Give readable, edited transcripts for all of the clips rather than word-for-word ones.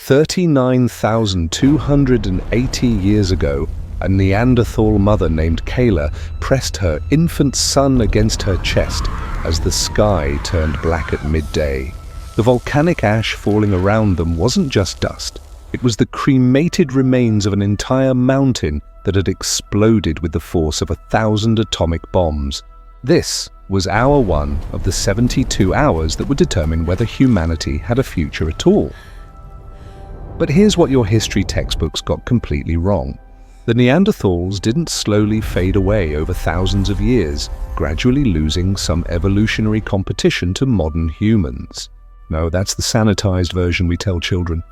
39,280 years ago, a Neanderthal mother named Kayla pressed her infant son against her chest as the sky turned black at midday. The volcanic ash falling around them wasn't just dust. It was the cremated remains of an entire mountain that had exploded with the force of 1,000 atomic bombs. This was hour one of the 72 hours that would determine whether humanity had a future at all. But here's what your history textbooks got completely wrong. The Neanderthals didn't slowly fade away over thousands of years, gradually losing some evolutionary competition to modern humans. No, that's the sanitized version we tell children.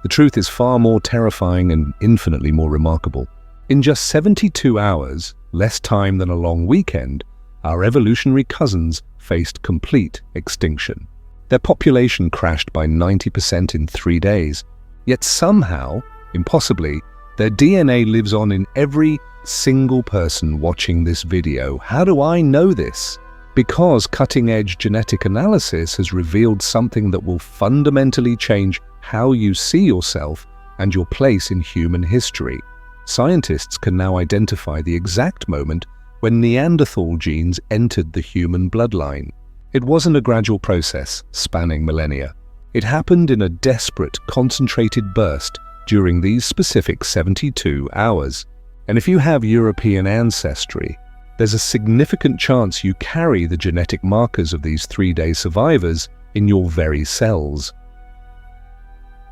The truth is far more terrifying and infinitely more remarkable. In just 72 hours, less time than a long weekend, our evolutionary cousins faced complete extinction. Their population crashed by 90% in 3 days. Yet somehow, impossibly, their DNA lives on in every single person watching this video. How do I know this? Because cutting-edge genetic analysis has revealed something that will fundamentally change how you see yourself and your place in human history. Scientists can now identify the exact moment when Neanderthal genes entered the human bloodline. It wasn't a gradual process spanning millennia. It happened in a desperate, concentrated burst during these specific 72 hours. And if you have European ancestry, there's a significant chance you carry the genetic markers of these 3-day survivors in your very cells.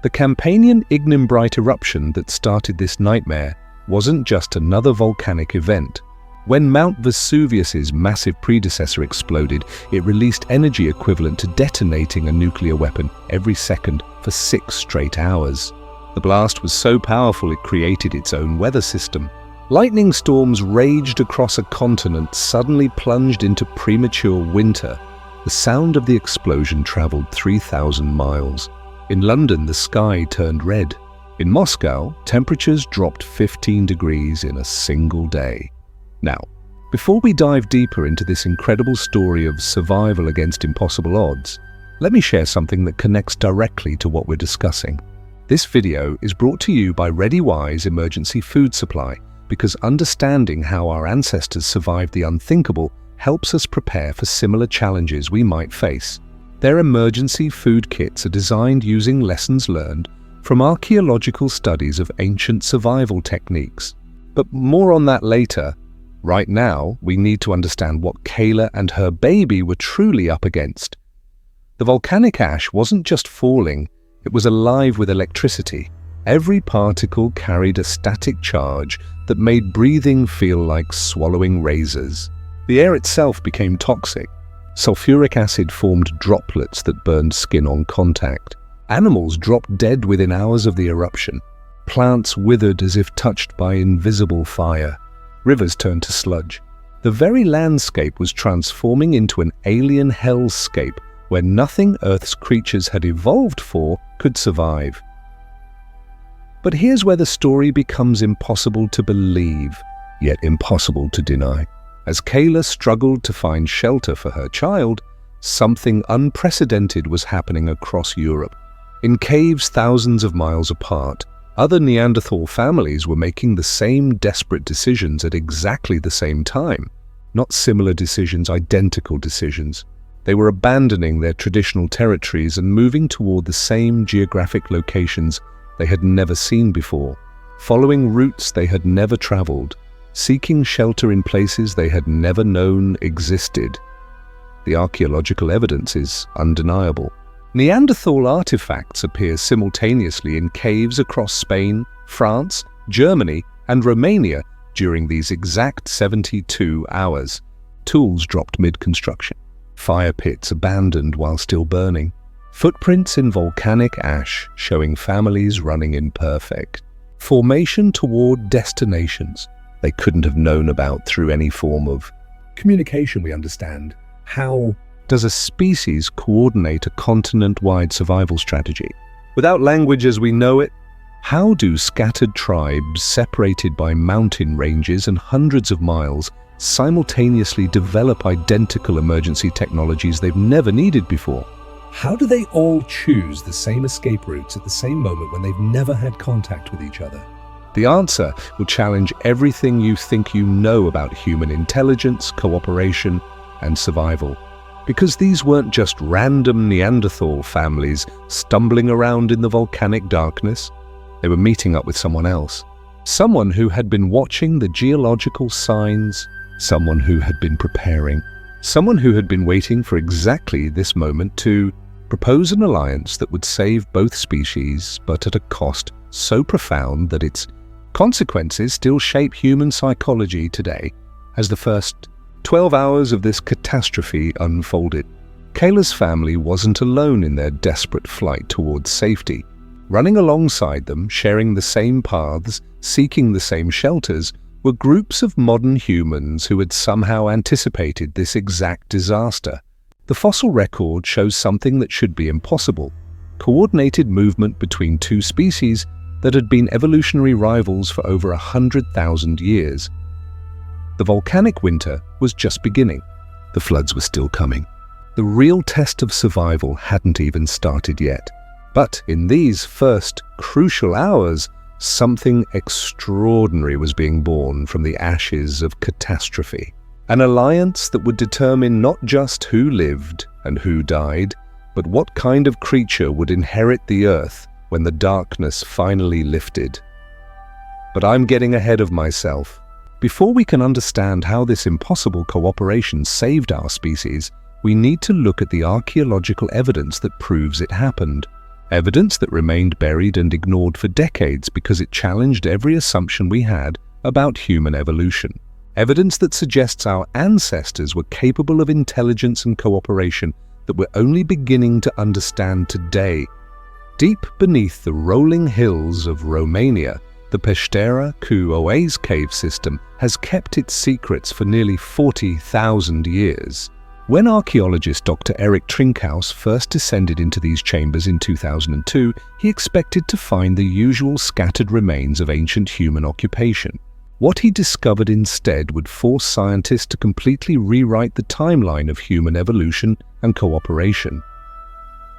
The Campanian Ignimbrite eruption that started this nightmare wasn't just another volcanic event. When Mount Vesuvius's massive predecessor exploded, it released energy equivalent to detonating a nuclear weapon every second for 6 straight hours. The blast was so powerful it created its own weather system. Lightning storms raged across a continent, suddenly plunged into premature winter. The sound of the explosion traveled 3,000 miles. In London, the sky turned red. In Moscow, temperatures dropped 15 degrees in a single day. Now, before we dive deeper into this incredible story of survival against impossible odds, let me share something that connects directly to what we're discussing. This video is brought to you by ReadyWise Emergency Food Supply because understanding how our ancestors survived the unthinkable helps us prepare for similar challenges we might face. Their emergency food kits are designed using lessons learned from archaeological studies of ancient survival techniques. But more on that later. Right now, we need to understand what Kayla and her baby were truly up against. The volcanic ash wasn't just falling, it was alive with electricity. Every particle carried a static charge that made breathing feel like swallowing razors. The air itself became toxic. Sulfuric acid formed droplets that burned skin on contact. Animals dropped dead within hours of the eruption. Plants withered as if touched by invisible fire. Rivers turned to sludge. The very landscape was transforming into an alien hellscape where nothing Earth's creatures had evolved for could survive. But here's where the story becomes impossible to believe, yet impossible to deny. As Kayla struggled to find shelter for her child, something unprecedented was happening across Europe. In caves thousands of miles apart, other Neanderthal families were making the same desperate decisions at exactly the same time. Not similar decisions, identical decisions. They were abandoning their traditional territories and moving toward the same geographic locations they had never seen before, following routes they had never traveled, seeking shelter in places they had never known existed. The archaeological evidence is undeniable. Neanderthal artifacts appear simultaneously in caves across Spain, France, Germany, and Romania during these exact 72 hours. Tools dropped mid-construction. Fire pits abandoned while still burning. Footprints in volcanic ash showing families running imperfect. Formation toward destinations they couldn't have known about through any form of communication, we understand. How does a species coordinate a continent-wide survival strategy? Without language as we know it, how do scattered tribes separated by mountain ranges and hundreds of miles simultaneously develop identical emergency technologies they've never needed before? How do they all choose the same escape routes at the same moment when they've never had contact with each other? The answer will challenge everything you think you know about human intelligence, cooperation, and survival. Because these weren't just random Neanderthal families stumbling around in the volcanic darkness. They were meeting up with someone else. Someone who had been watching the geological signs. Someone who had been preparing. Someone who had been waiting for exactly this moment to propose an alliance that would save both species, but at a cost so profound that its consequences still shape human psychology today. As the first 12 hours of this catastrophe unfolded, Kayla's family wasn't alone in their desperate flight towards safety. Running alongside them, sharing the same paths, seeking the same shelters, were groups of modern humans who had somehow anticipated this exact disaster. The fossil record shows something that should be impossible: coordinated movement between two species that had been evolutionary rivals for over 100,000 years. The volcanic winter was just beginning. The floods were still coming. The real test of survival hadn't even started yet. But in these first crucial hours, something extraordinary was being born from the ashes of catastrophe. An alliance that would determine not just who lived and who died, but what kind of creature would inherit the Earth when the darkness finally lifted. But I'm getting ahead of myself. Before we can understand how this impossible cooperation saved our species, we need to look at the archaeological evidence that proves it happened. Evidence that remained buried and ignored for decades because it challenged every assumption we had about human evolution. Evidence that suggests our ancestors were capable of intelligence and cooperation that we're only beginning to understand today. Deep beneath the rolling hills of Romania, the Peștera cu Oase cave system has kept its secrets for nearly 40,000 years. When archaeologist Dr. Eric Trinkhaus first descended into these chambers in 2002, he expected to find the usual scattered remains of ancient human occupation. What he discovered instead would force scientists to completely rewrite the timeline of human evolution and cooperation.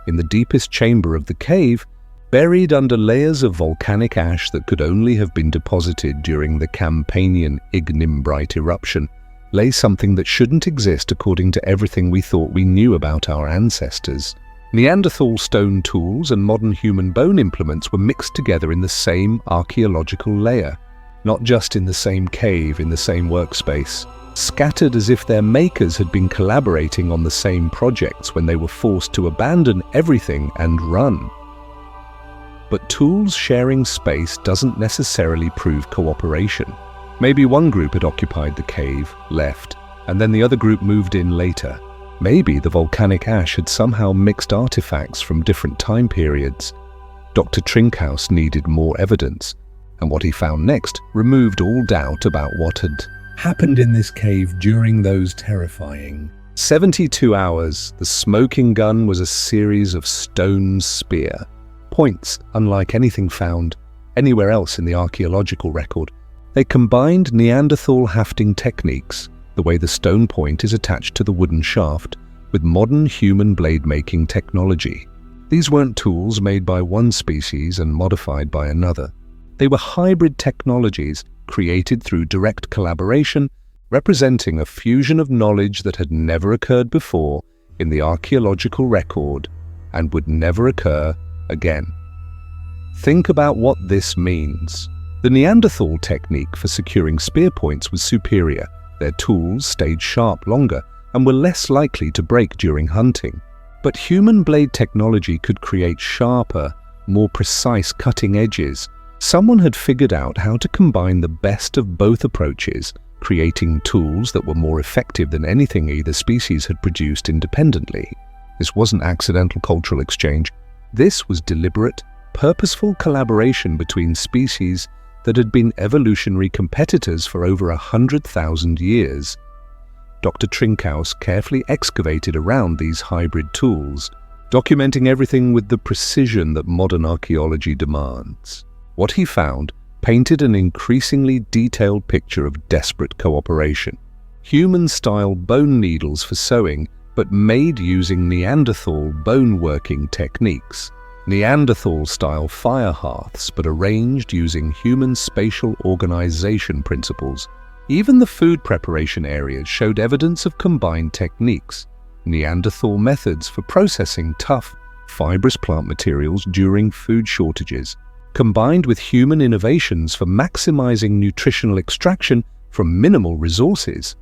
In the deepest chamber of the cave, buried under layers of volcanic ash that could only have been deposited during the Campanian Ignimbrite eruption, lay something that shouldn't exist according to everything we thought we knew about our ancestors. Neanderthal stone tools and modern human bone implements were mixed together in the same archaeological layer. Not just in the same cave, in the same workspace, scattered as if their makers had been collaborating on the same projects when they were forced to abandon everything and run. But tools sharing space doesn't necessarily prove cooperation. Maybe one group had occupied the cave, left, and then the other group moved in later. Maybe the volcanic ash had somehow mixed artifacts from different time periods. Dr. Trinkhaus needed more evidence, and what he found next removed all doubt about what had happened in this cave during those terrifying 72 hours. The smoking gun was a series of stone spear points unlike anything found anywhere else in the archaeological record. They combined Neanderthal hafting techniques, the way the stone point is attached to the wooden shaft, with modern human blade-making technology. These weren't tools made by one species and modified by another. They were hybrid technologies created through direct collaboration, representing a fusion of knowledge that had never occurred before in the archaeological record and would never occur again. Think about what this means. The Neanderthal technique for securing spear points was superior. Their tools stayed sharp longer and were less likely to break during hunting. But human blade technology could create sharper, more precise cutting edges. Someone had figured out how to combine the best of both approaches, creating tools that were more effective than anything either species had produced independently. This wasn't accidental cultural exchange. This was deliberate, purposeful collaboration between species that had been evolutionary competitors for over 100,000 years. Dr. Trinkhaus carefully excavated around these hybrid tools, documenting everything with the precision that modern archaeology demands. What he found painted an increasingly detailed picture of desperate cooperation. Human-style bone needles for sewing but made using Neanderthal bone-working techniques. Neanderthal-style fire hearths, but arranged using human spatial organization principles. Even the food preparation areas showed evidence of combined techniques. Neanderthal methods for processing tough, fibrous plant materials during food shortages, combined with human innovations for maximizing nutritional extraction from minimal resources.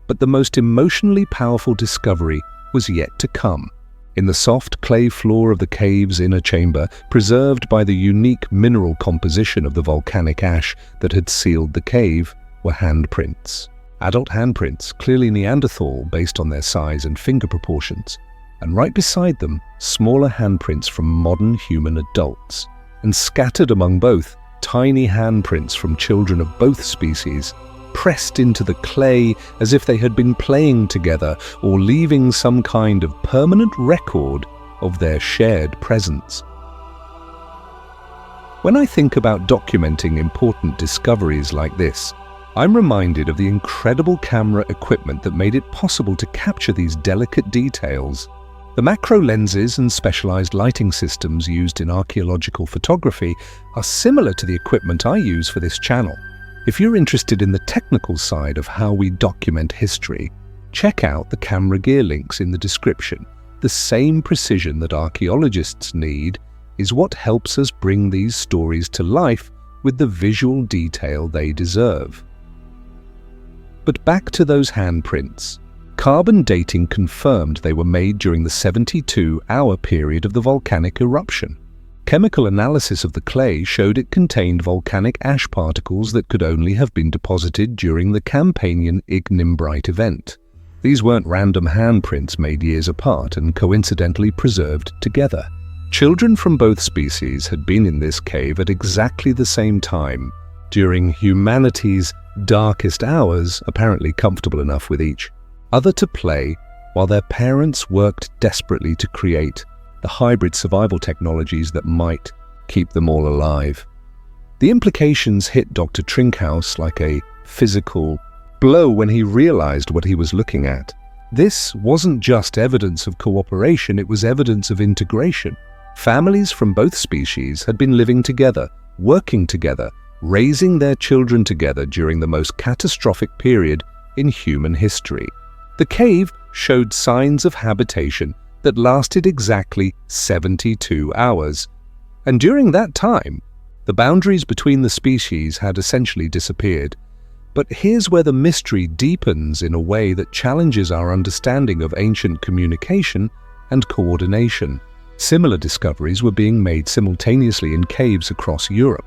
But the most emotionally powerful discovery was yet to come. In the soft clay floor of the cave's inner chamber, preserved by the unique mineral composition of the volcanic ash that had sealed the cave, were handprints. Adult handprints, clearly Neanderthal based on their size and finger proportions, and right beside them, smaller handprints from modern human adults. And scattered among both, tiny handprints from children of both species, pressed into the clay as if they had been playing together or leaving some kind of permanent record of their shared presence. When I think about documenting important discoveries like this, I'm reminded of the incredible camera equipment that made it possible to capture these delicate details. The macro lenses and specialized lighting systems used in archaeological photography are similar to the equipment I use for this channel. If you're interested in the technical side of how we document history, check out the camera gear links in the description. The same precision that archaeologists need is what helps us bring these stories to life with the visual detail they deserve. But back to those handprints. Carbon dating confirmed they were made during the 72-hour period of the volcanic eruption. Chemical analysis of the clay showed it contained volcanic ash particles that could only have been deposited during the Campanian Ignimbrite event. These weren't random handprints made years apart and coincidentally preserved together. Children from both species had been in this cave at exactly the same time, during humanity's darkest hours, apparently comfortable enough with each other to play, while their parents worked desperately to create the hybrid survival technologies that might keep them all alive. The implications hit Dr. Trinkhaus like a physical blow when he realized what he was looking at. This wasn't just evidence of cooperation, it was evidence of integration. Families from both species had been living together, working together, raising their children together during the most catastrophic period in human history. The cave showed signs of habitation that lasted exactly 72 hours. And during that time, the boundaries between the species had essentially disappeared. But here's where the mystery deepens in a way that challenges our understanding of ancient communication and coordination. Similar discoveries were being made simultaneously in caves across Europe.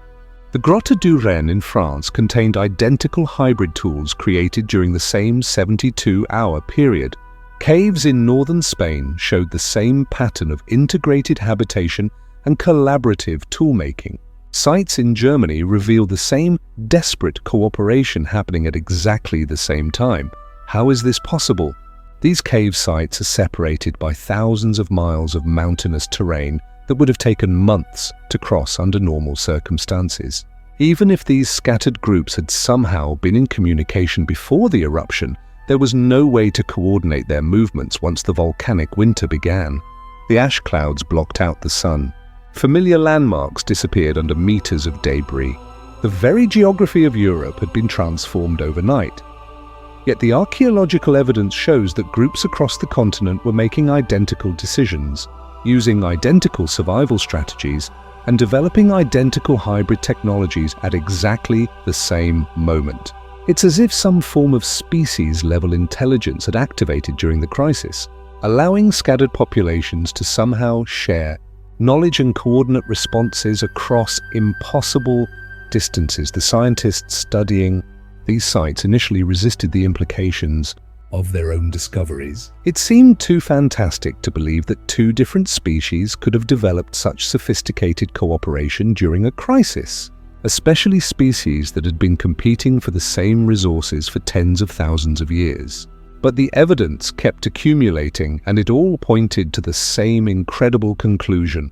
The Grotte du Rhin in France contained identical hybrid tools created during the same 72-hour period. Caves in northern Spain showed the same pattern of integrated habitation and collaborative toolmaking. Sites in Germany revealed the same desperate cooperation happening at exactly the same time. How is this possible? These cave sites are separated by thousands of miles of mountainous terrain that would have taken months to cross under normal circumstances. Even if these scattered groups had somehow been in communication before the eruption, there was no way to coordinate their movements once the volcanic winter began. The ash clouds blocked out the sun. Familiar landmarks disappeared under meters of debris. The very geography of Europe had been transformed overnight. Yet the archaeological evidence shows that groups across the continent were making identical decisions, using identical survival strategies, and developing identical hybrid technologies at exactly the same moment. It's as if some form of species-level intelligence had activated during the crisis, allowing scattered populations to somehow share knowledge and coordinate responses across impossible distances. The scientists studying these sites initially resisted the implications of their own discoveries. It seemed too fantastic to believe that two different species could have developed such sophisticated cooperation during a crisis, especially species that had been competing for the same resources for tens of thousands of years. But the evidence kept accumulating, and it all pointed to the same incredible conclusion.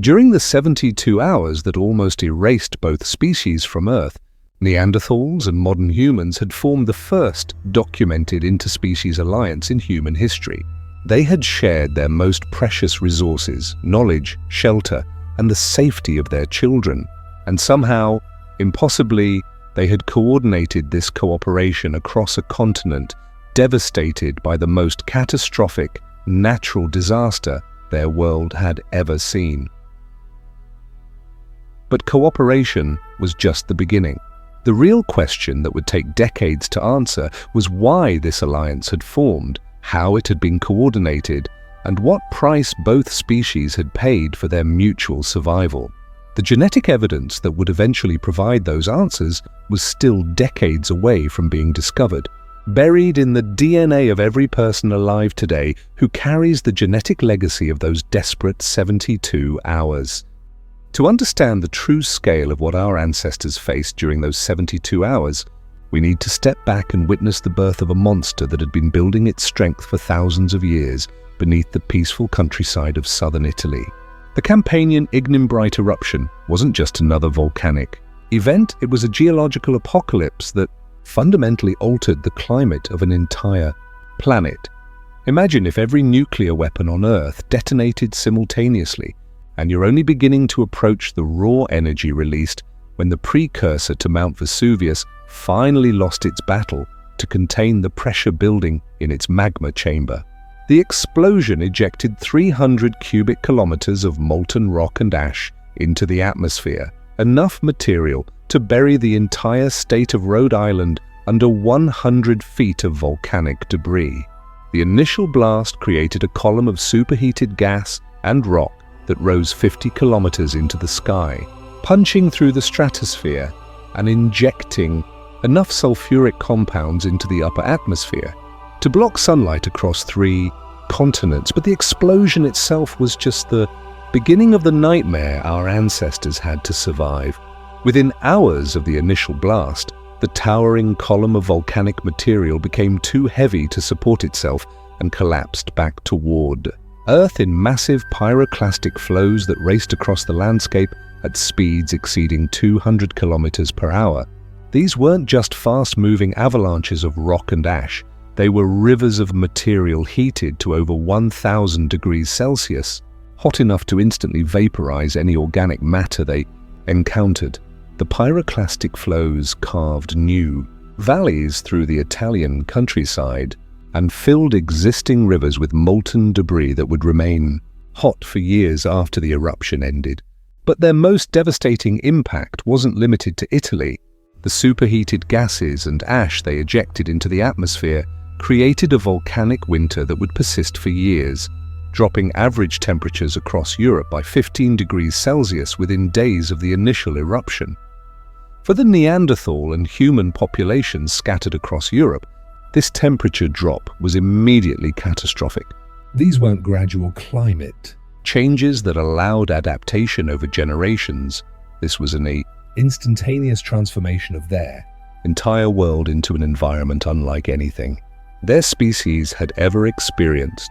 During the 72 hours that almost erased both species from Earth, Neanderthals and modern humans had formed the first documented interspecies alliance in human history. They had shared their most precious resources, knowledge, shelter, and the safety of their children. And somehow, impossibly, they had coordinated this cooperation across a continent devastated by the most catastrophic natural disaster their world had ever seen. But cooperation was just the beginning. The real question that would take decades to answer was why this alliance had formed, how it had been coordinated, and what price both species had paid for their mutual survival. The genetic evidence that would eventually provide those answers was still decades away from being discovered, buried in the DNA of every person alive today who carries the genetic legacy of those desperate 72 hours. To understand the true scale of what our ancestors faced during those 72 hours, we need to step back and witness the birth of a monster that had been building its strength for thousands of years beneath the peaceful countryside of southern Italy. The Campanian Ignimbrite eruption wasn't just another volcanic event, it was a geological apocalypse that fundamentally altered the climate of an entire planet. Imagine if every nuclear weapon on Earth detonated simultaneously, and you're only beginning to approach the raw energy released when the precursor to Mount Vesuvius finally lost its battle to contain the pressure building in its magma chamber. The explosion ejected 300 cubic kilometers of molten rock and ash into the atmosphere, enough material to bury the entire state of Rhode Island under 100 feet of volcanic debris. The initial blast created a column of superheated gas and rock that rose 50 kilometers into the sky, punching through the stratosphere and injecting enough sulfuric compounds into the upper atmosphere to block sunlight across 3 continents. But the explosion itself was just the beginning of the nightmare our ancestors had to survive. Within hours of the initial blast, the towering column of volcanic material became too heavy to support itself and collapsed back toward Earth in massive pyroclastic flows that raced across the landscape at speeds exceeding 200 kilometers per hour. These weren't just fast-moving avalanches of rock and ash. They were rivers of material heated to over 1,000 degrees Celsius, hot enough to instantly vaporize any organic matter they encountered. The pyroclastic flows carved new valleys through the Italian countryside and filled existing rivers with molten debris that would remain hot for years after the eruption ended. But their most devastating impact wasn't limited to Italy. The superheated gases and ash they ejected into the atmosphere created a volcanic winter that would persist for years, dropping average temperatures across Europe by 15 degrees Celsius within days of the initial eruption. For the Neanderthal and human populations scattered across Europe, this temperature drop was immediately catastrophic. These weren't gradual climate changes that allowed adaptation over generations. This was an instantaneous transformation of their entire world into an environment unlike anything their species had ever experienced.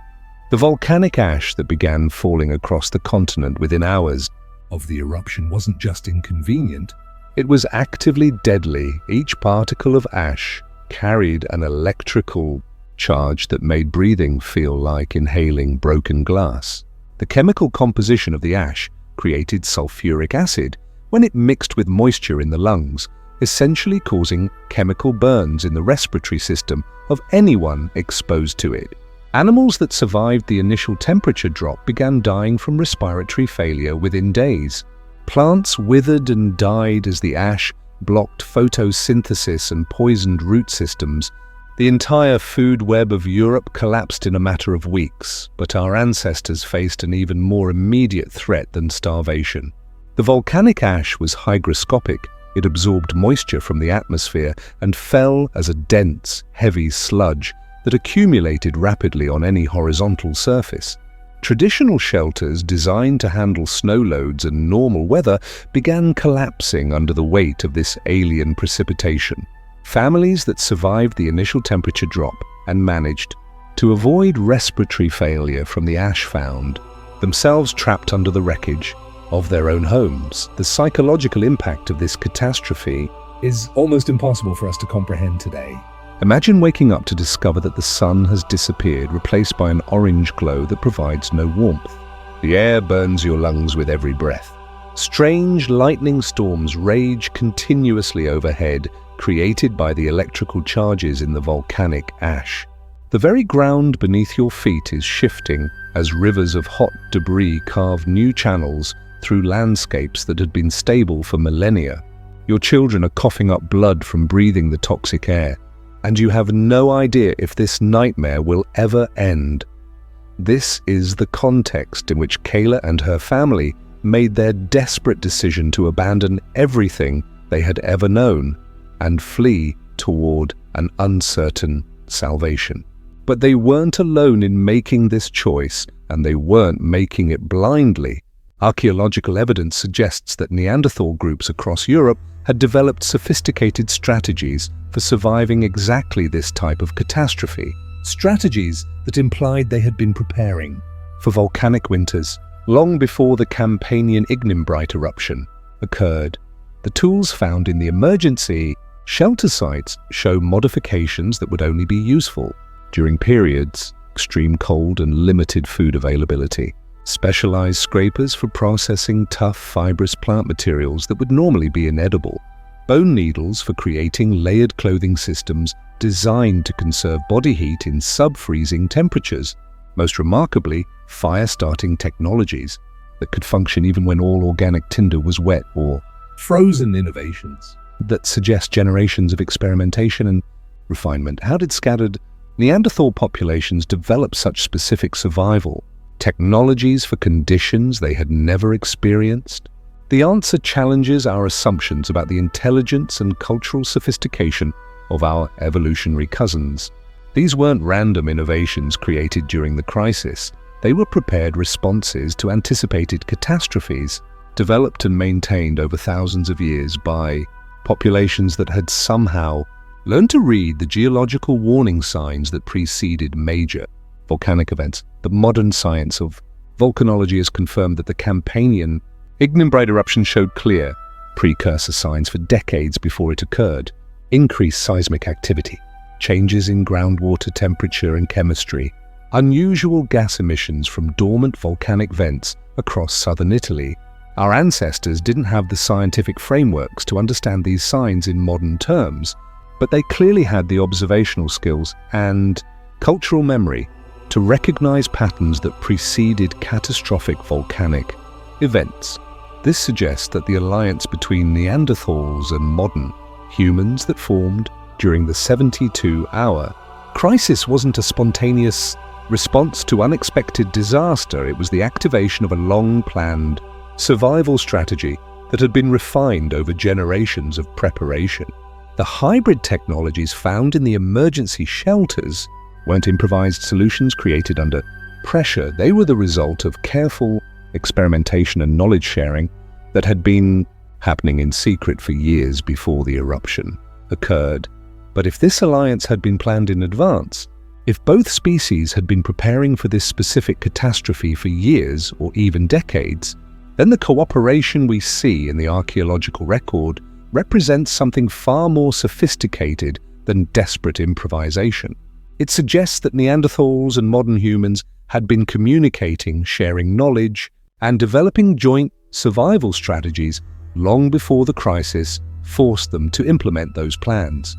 The volcanic ash that began falling across the continent within hours of the eruption wasn't just inconvenient, it was actively deadly. Each particle of ash carried an electrical charge that made breathing feel like inhaling broken glass. The chemical composition of the ash created sulfuric acid when it mixed with moisture in the lungs, essentially causing chemical burns in the respiratory system of anyone exposed to it. Animals that survived the initial temperature drop began dying from respiratory failure within days. Plants withered and died as the ash blocked photosynthesis and poisoned root systems. The entire food web of Europe collapsed in a matter of weeks, but our ancestors faced an even more immediate threat than starvation. The volcanic ash was hygroscopic. It absorbed moisture from the atmosphere and fell as a dense, heavy sludge that accumulated rapidly on any horizontal surface. Traditional shelters designed to handle snow loads and normal weather began collapsing under the weight of this alien precipitation. Families that survived the initial temperature drop and managed to avoid respiratory failure from the ash found themselves trapped under the wreckage of their own homes. The psychological impact of this catastrophe is almost impossible for us to comprehend today. Imagine waking up to discover that the sun has disappeared, replaced by an orange glow that provides no warmth. The air burns your lungs with every breath. Strange lightning storms rage continuously overhead, created by the electrical charges in the volcanic ash. The very ground beneath your feet is shifting as rivers of hot debris carve new channels through landscapes that had been stable for millennia. Your children are coughing up blood from breathing the toxic air, and you have no idea if this nightmare will ever end. This is the context in which Kayla and her family made their desperate decision to abandon everything they had ever known and flee toward an uncertain salvation. But they weren't alone in making this choice, and they weren't making it blindly. Archaeological evidence suggests that Neanderthal groups across Europe had developed sophisticated strategies for surviving exactly this type of catastrophe. Strategies that implied they had been preparing for volcanic winters long before the Campanian Ignimbrite eruption occurred. The tools found in the emergency shelter sites show modifications that would only be useful during periods of extreme cold and limited food availability. Specialized scrapers for processing tough, fibrous plant materials that would normally be inedible. Bone needles for creating layered clothing systems designed to conserve body heat in sub-freezing temperatures. Most remarkably, fire-starting technologies that could function even when all organic tinder was wet, or frozen innovations that suggest generations of experimentation and refinement. How did scattered Neanderthal populations develop such specific survival technologies for conditions they had never experienced? The answer challenges our assumptions about the intelligence and cultural sophistication of our evolutionary cousins. These weren't random innovations created during the crisis. They were prepared responses to anticipated catastrophes, developed and maintained over thousands of years by populations that had somehow learned to read the geological warning signs that preceded major volcanic events. The modern science of volcanology has confirmed that the Campanian Ignimbrite eruption showed clear precursor signs for decades before it occurred. Increased seismic activity, changes in groundwater temperature and chemistry, unusual gas emissions from dormant volcanic vents across southern Italy. Our ancestors didn't have the scientific frameworks to understand these signs in modern terms, but they clearly had the observational skills and cultural memory to recognize patterns that preceded catastrophic volcanic events. This suggests that the alliance between Neanderthals and modern humans that formed during the 72-hour crisis wasn't a spontaneous response to unexpected disaster. It was the activation of a long-planned survival strategy that had been refined over generations of preparation. The hybrid technologies found in the emergency shelters weren't improvised solutions created under pressure. They were the result of careful experimentation and knowledge sharing that had been happening in secret for years before the eruption occurred. But if this alliance had been planned in advance, if both species had been preparing for this specific catastrophe for years or even decades, then the cooperation we see in the archaeological record represents something far more sophisticated than desperate improvisation. It suggests that Neanderthals and modern humans had been communicating, sharing knowledge, and developing joint survival strategies long before the crisis forced them to implement those plans.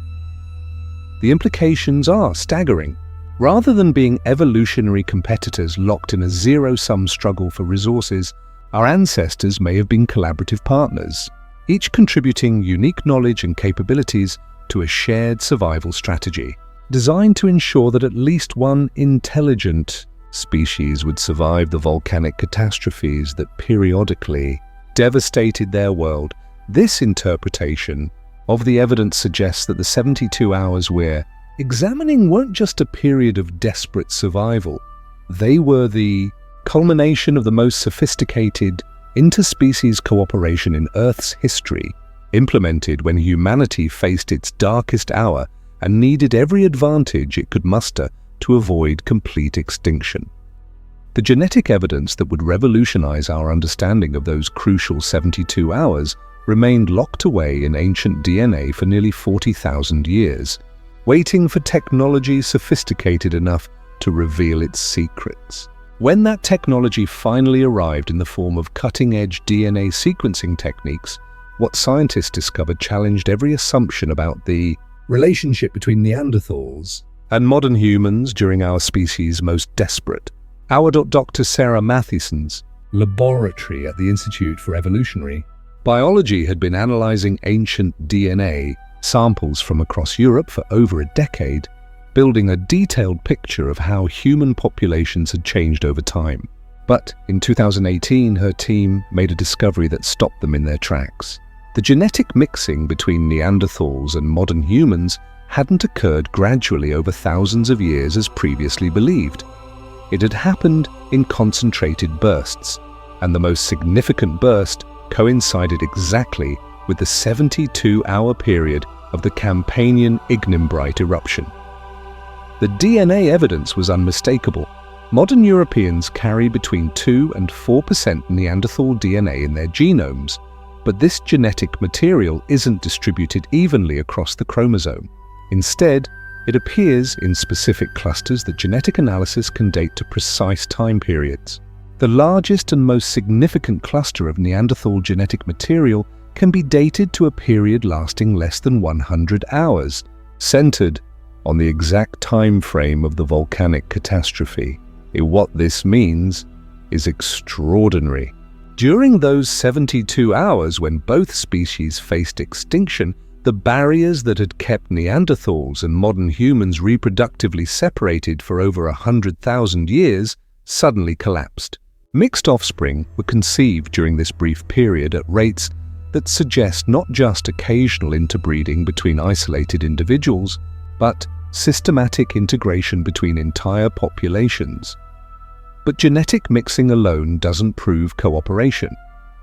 The implications are staggering. Rather than being evolutionary competitors locked in a zero-sum struggle for resources, our ancestors may have been collaborative partners, each contributing unique knowledge and capabilities to a shared survival strategy, designed to ensure that at least one intelligent species would survive the volcanic catastrophes that periodically devastated their world. This interpretation of the evidence suggests that the 72 hours we're examining weren't just a period of desperate survival. They were the culmination of the most sophisticated interspecies cooperation in Earth's history, implemented when humanity faced its darkest hour and needed every advantage it could muster to avoid complete extinction. The genetic evidence that would revolutionize our understanding of those crucial 72 hours remained locked away in ancient DNA for nearly 40,000 years, waiting for technology sophisticated enough to reveal its secrets. When that technology finally arrived in the form of cutting-edge DNA sequencing techniques, what scientists discovered challenged every assumption about the relationship between Neanderthals and modern humans during our species' most desperate. Our Dr. Sarah Matheson's laboratory at the Institute for Evolutionary Biology had been analyzing ancient DNA samples from across Europe for over a decade, building a detailed picture of how human populations had changed over time. But in 2018, her team made a discovery that stopped them in their tracks. The genetic mixing between Neanderthals and modern humans hadn't occurred gradually over thousands of years as previously believed. It had happened in concentrated bursts, and the most significant burst coincided exactly with the 72-hour period of the Campanian Ignimbrite eruption. The DNA evidence was unmistakable. Modern Europeans carry between 2 and 4% Neanderthal DNA in their genomes, but this genetic material isn't distributed evenly across the chromosome. Instead, it appears in specific clusters that genetic analysis can date to precise time periods. The largest and most significant cluster of Neanderthal genetic material can be dated to a period lasting less than 100 hours, centered on the exact time frame of the volcanic catastrophe. What this means is extraordinary. During those 72 hours when both species faced extinction, the barriers that had kept Neanderthals and modern humans reproductively separated for over 100,000 years suddenly collapsed. Mixed offspring were conceived during this brief period at rates that suggest not just occasional interbreeding between isolated individuals, but systematic integration between entire populations. But genetic mixing alone doesn't prove cooperation.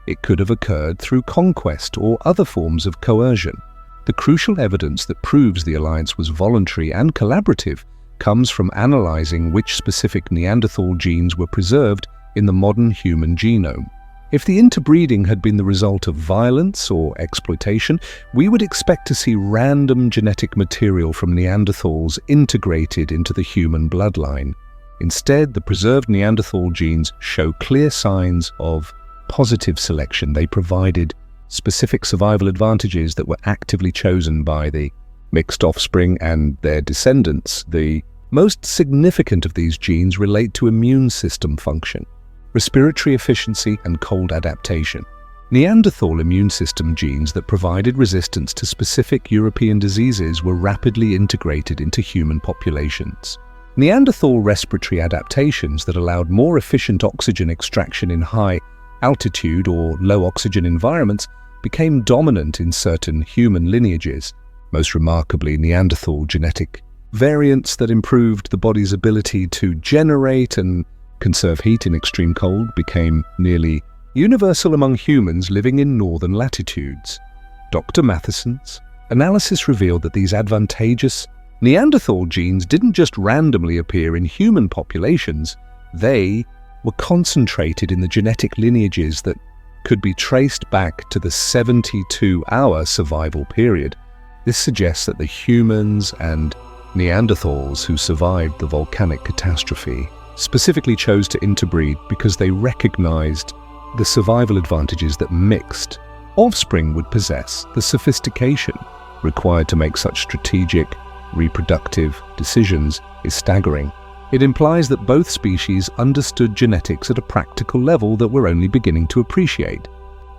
It could have occurred through conquest or other forms of coercion. The crucial evidence that proves the alliance was voluntary and collaborative comes from analyzing which specific Neanderthal genes were preserved in the modern human genome. If the interbreeding had been the result of violence or exploitation, we would expect to see random genetic material from Neanderthals integrated into the human bloodline. Instead, the preserved Neanderthal genes show clear signs of positive selection. They provided specific survival advantages that were actively chosen by the mixed offspring and their descendants. The most significant of these genes relate to immune system function, respiratory efficiency, and cold adaptation. Neanderthal immune system genes that provided resistance to specific European diseases were rapidly integrated into human populations. Neanderthal respiratory adaptations that allowed more efficient oxygen extraction in high altitude or low oxygen environments became dominant in certain human lineages, most remarkably Neanderthal genetic variants that improved the body's ability to generate and conserve heat in extreme cold became nearly universal among humans living in northern latitudes. Dr. Matheson's analysis revealed that these advantageous Neanderthal genes didn't just randomly appear in human populations, they were concentrated in the genetic lineages that could be traced back to the 72-hour survival period. This suggests that the humans and Neanderthals who survived the volcanic catastrophe specifically chose to interbreed because they recognized the survival advantages that mixed offspring would possess. The sophistication required to make such strategic, reproductive decisions is staggering. It implies that both species understood genetics at a practical level that we're only beginning to appreciate.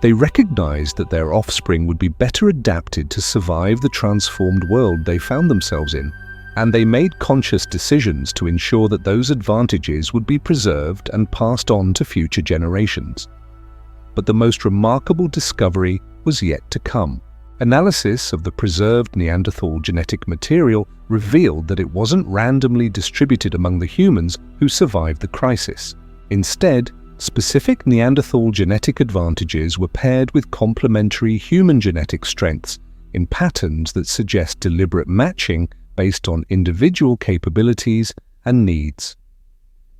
They recognized that their offspring would be better adapted to survive the transformed world they found themselves in, and they made conscious decisions to ensure that those advantages would be preserved and passed on to future generations. But the most remarkable discovery was yet to come. Analysis of the preserved Neanderthal genetic material revealed that it wasn't randomly distributed among the humans who survived the crisis. Instead, specific Neanderthal genetic advantages were paired with complementary human genetic strengths in patterns that suggest deliberate matching based on individual capabilities and needs.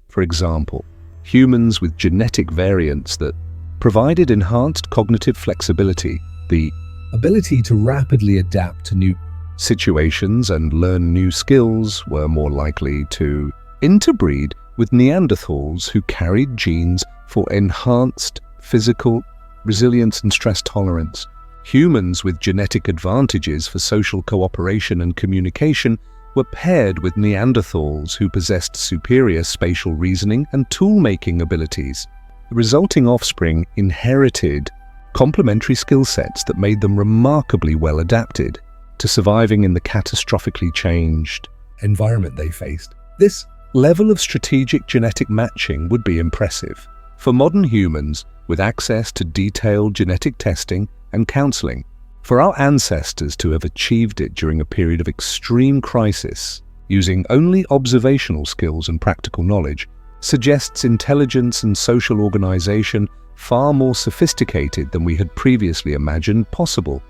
For example, humans with genetic variants that provided enhanced cognitive flexibility The ability to rapidly adapt to new situations and learn new skills were more likely to interbreed with Neanderthals who carried genes for enhanced physical resilience and stress tolerance. Humans with genetic advantages for social cooperation and communication were paired with Neanderthals who possessed superior spatial reasoning and tool-making abilities. The resulting offspring inherited complementary skill sets that made them remarkably well adapted to surviving in the catastrophically changed environment they faced. This level of strategic genetic matching would be impressive for modern humans with access to detailed genetic testing and counseling. For our ancestors to have achieved it during a period of extreme crisis, using only observational skills and practical knowledge, suggests intelligence and social organization far more sophisticated than we had previously imagined possible.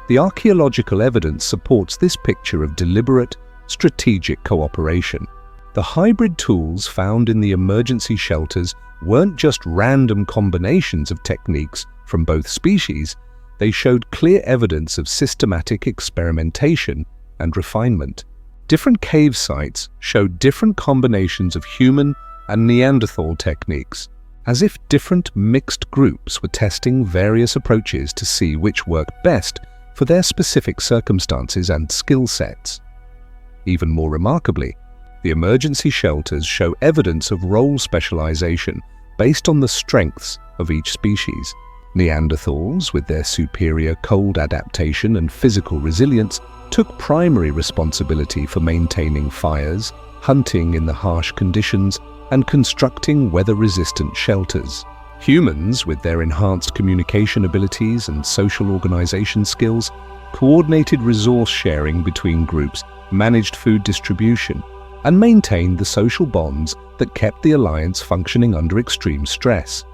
The archaeological evidence supports this picture of deliberate, strategic cooperation. The hybrid tools found in the emergency shelters weren't just random combinations of techniques from both species, they showed clear evidence of systematic experimentation and refinement. Different cave sites showed different combinations of human and Neanderthal techniques, as if different mixed groups were testing various approaches to see which worked best for their specific circumstances and skill sets. Even more remarkably, the emergency shelters show evidence of role specialization based on the strengths of each species. Neanderthals, with their superior cold adaptation and physical resilience, took primary responsibility for maintaining fires, hunting in the harsh conditions, and constructing weather-resistant shelters. Humans, with their enhanced communication abilities and social organization skills, coordinated resource sharing between groups, managed food distribution, and maintained the social bonds that kept the alliance functioning under extreme stress.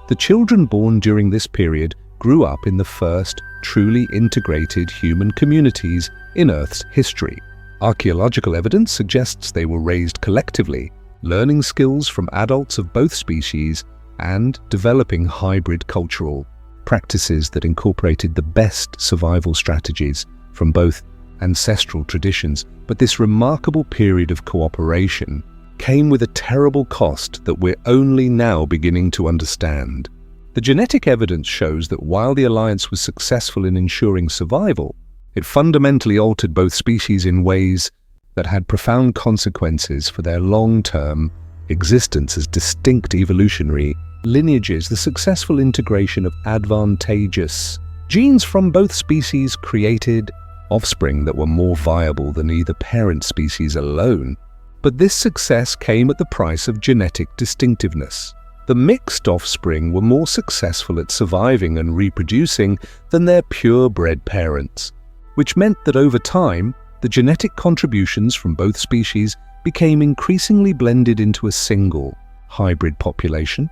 The children born during this period grew up in the first truly integrated human communities in Earth's history. Archaeological evidence suggests they were raised collectively, learning skills from adults of both species and developing hybrid cultural practices that incorporated the best survival strategies from both ancestral traditions. But this remarkable period of cooperation came with a terrible cost that we're only now beginning to understand. The genetic evidence shows that while the alliance was successful in ensuring survival, it fundamentally altered both species in ways that had profound consequences for their long-term existence as distinct evolutionary lineages. The successful integration of advantageous genes from both species created offspring that were more viable than either parent species alone. But this success came at the price of genetic distinctiveness. The mixed offspring were more successful at surviving and reproducing than their purebred parents, which meant that over time, the genetic contributions from both species became increasingly blended into a single hybrid population.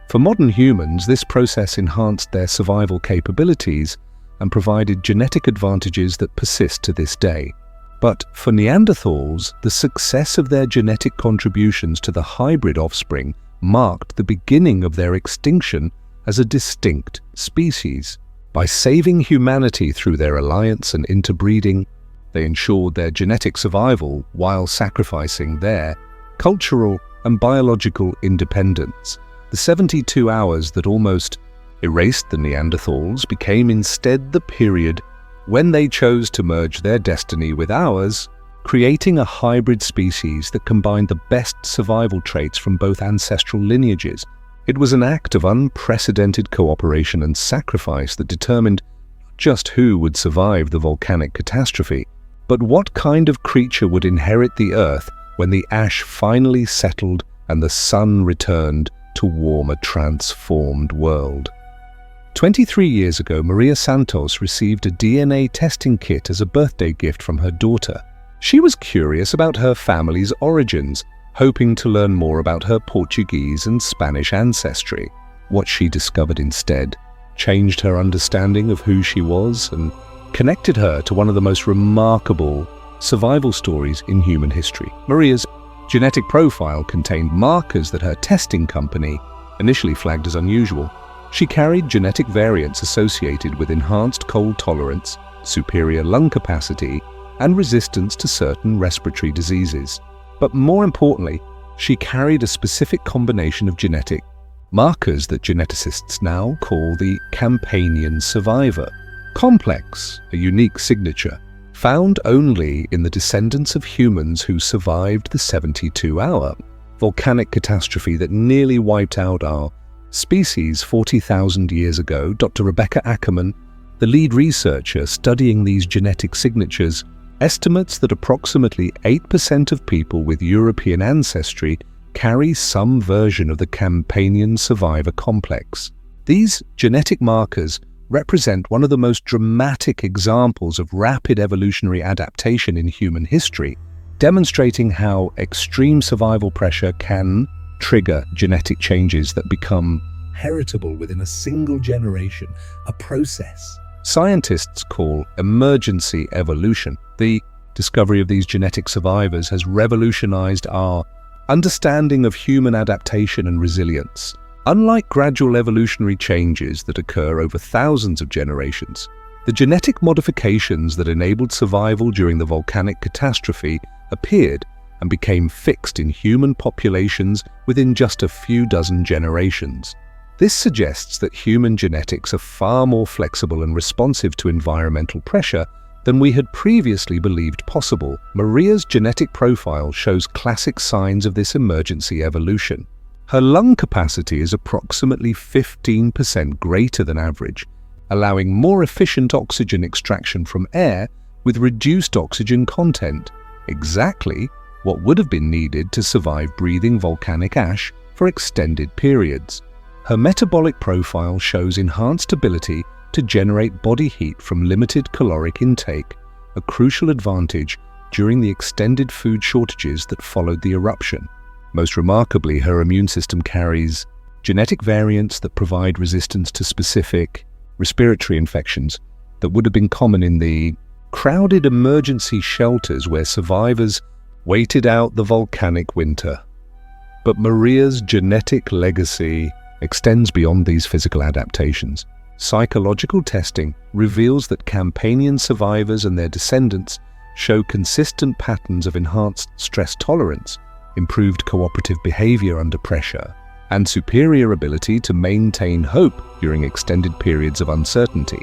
For modern humans, this process enhanced their survival capabilities and provided genetic advantages that persist to this day. But for Neanderthals, the success of their genetic contributions to the hybrid offspring marked the beginning of their extinction as a distinct species. By saving humanity through their alliance and interbreeding, they ensured their genetic survival while sacrificing their cultural and biological independence. The 72 hours that almost erased the Neanderthals became instead the period when they chose to merge their destiny with ours, creating a hybrid species that combined the best survival traits from both ancestral lineages. It was an act of unprecedented cooperation and sacrifice that determined not just who would survive the volcanic catastrophe, but what kind of creature would inherit the Earth when the ash finally settled and the sun returned to warm a transformed world. 23 years ago, Maria Santos received a DNA testing kit as a birthday gift from her daughter. She was curious about her family's origins, hoping to learn more about her Portuguese and Spanish ancestry. What she discovered instead changed her understanding of who she was and connected her to one of the most remarkable survival stories in human history. Maria's genetic profile contained markers that her testing company initially flagged as unusual. She carried genetic variants associated with enhanced cold tolerance, superior lung capacity, and resistance to certain respiratory diseases. But more importantly, she carried a specific combination of genetic markers that geneticists now call the Campanian survivor complex, a unique signature found only in the descendants of humans who survived the 72-hour volcanic catastrophe that nearly wiped out our species 40,000 years ago. Dr. Rebecca Ackerman, the lead researcher studying these genetic signatures, estimates that approximately 8% of people with European ancestry carry some version of the Campanian survivor complex. These genetic markers represent one of the most dramatic examples of rapid evolutionary adaptation in human history, demonstrating how extreme survival pressure can trigger genetic changes that become heritable within a single generation, a process scientists call emergency evolution. The discovery of these genetic survivors has revolutionized our understanding of human adaptation and resilience. Unlike gradual evolutionary changes that occur over thousands of generations, the genetic modifications that enabled survival during the volcanic catastrophe appeared and became fixed in human populations within just a few dozen generations. This suggests that human genetics are far more flexible and responsive to environmental pressure than we had previously believed possible. Maria's genetic profile shows classic signs of this emergency evolution. Her lung capacity is approximately 15% greater than average, allowing more efficient oxygen extraction from air with reduced oxygen content, exactly what would have been needed to survive breathing volcanic ash for extended periods. Her metabolic profile shows enhanced ability to generate body heat from limited caloric intake, a crucial advantage during the extended food shortages that followed the eruption. Most remarkably, her immune system carries genetic variants that provide resistance to specific respiratory infections that would have been common in the crowded emergency shelters where survivors waited out the volcanic winter. But Maria's genetic legacy extends beyond these physical adaptations. Psychological testing reveals that Campanian survivors and their descendants show consistent patterns of enhanced stress tolerance, improved cooperative behavior under pressure, and superior ability to maintain hope during extended periods of uncertainty.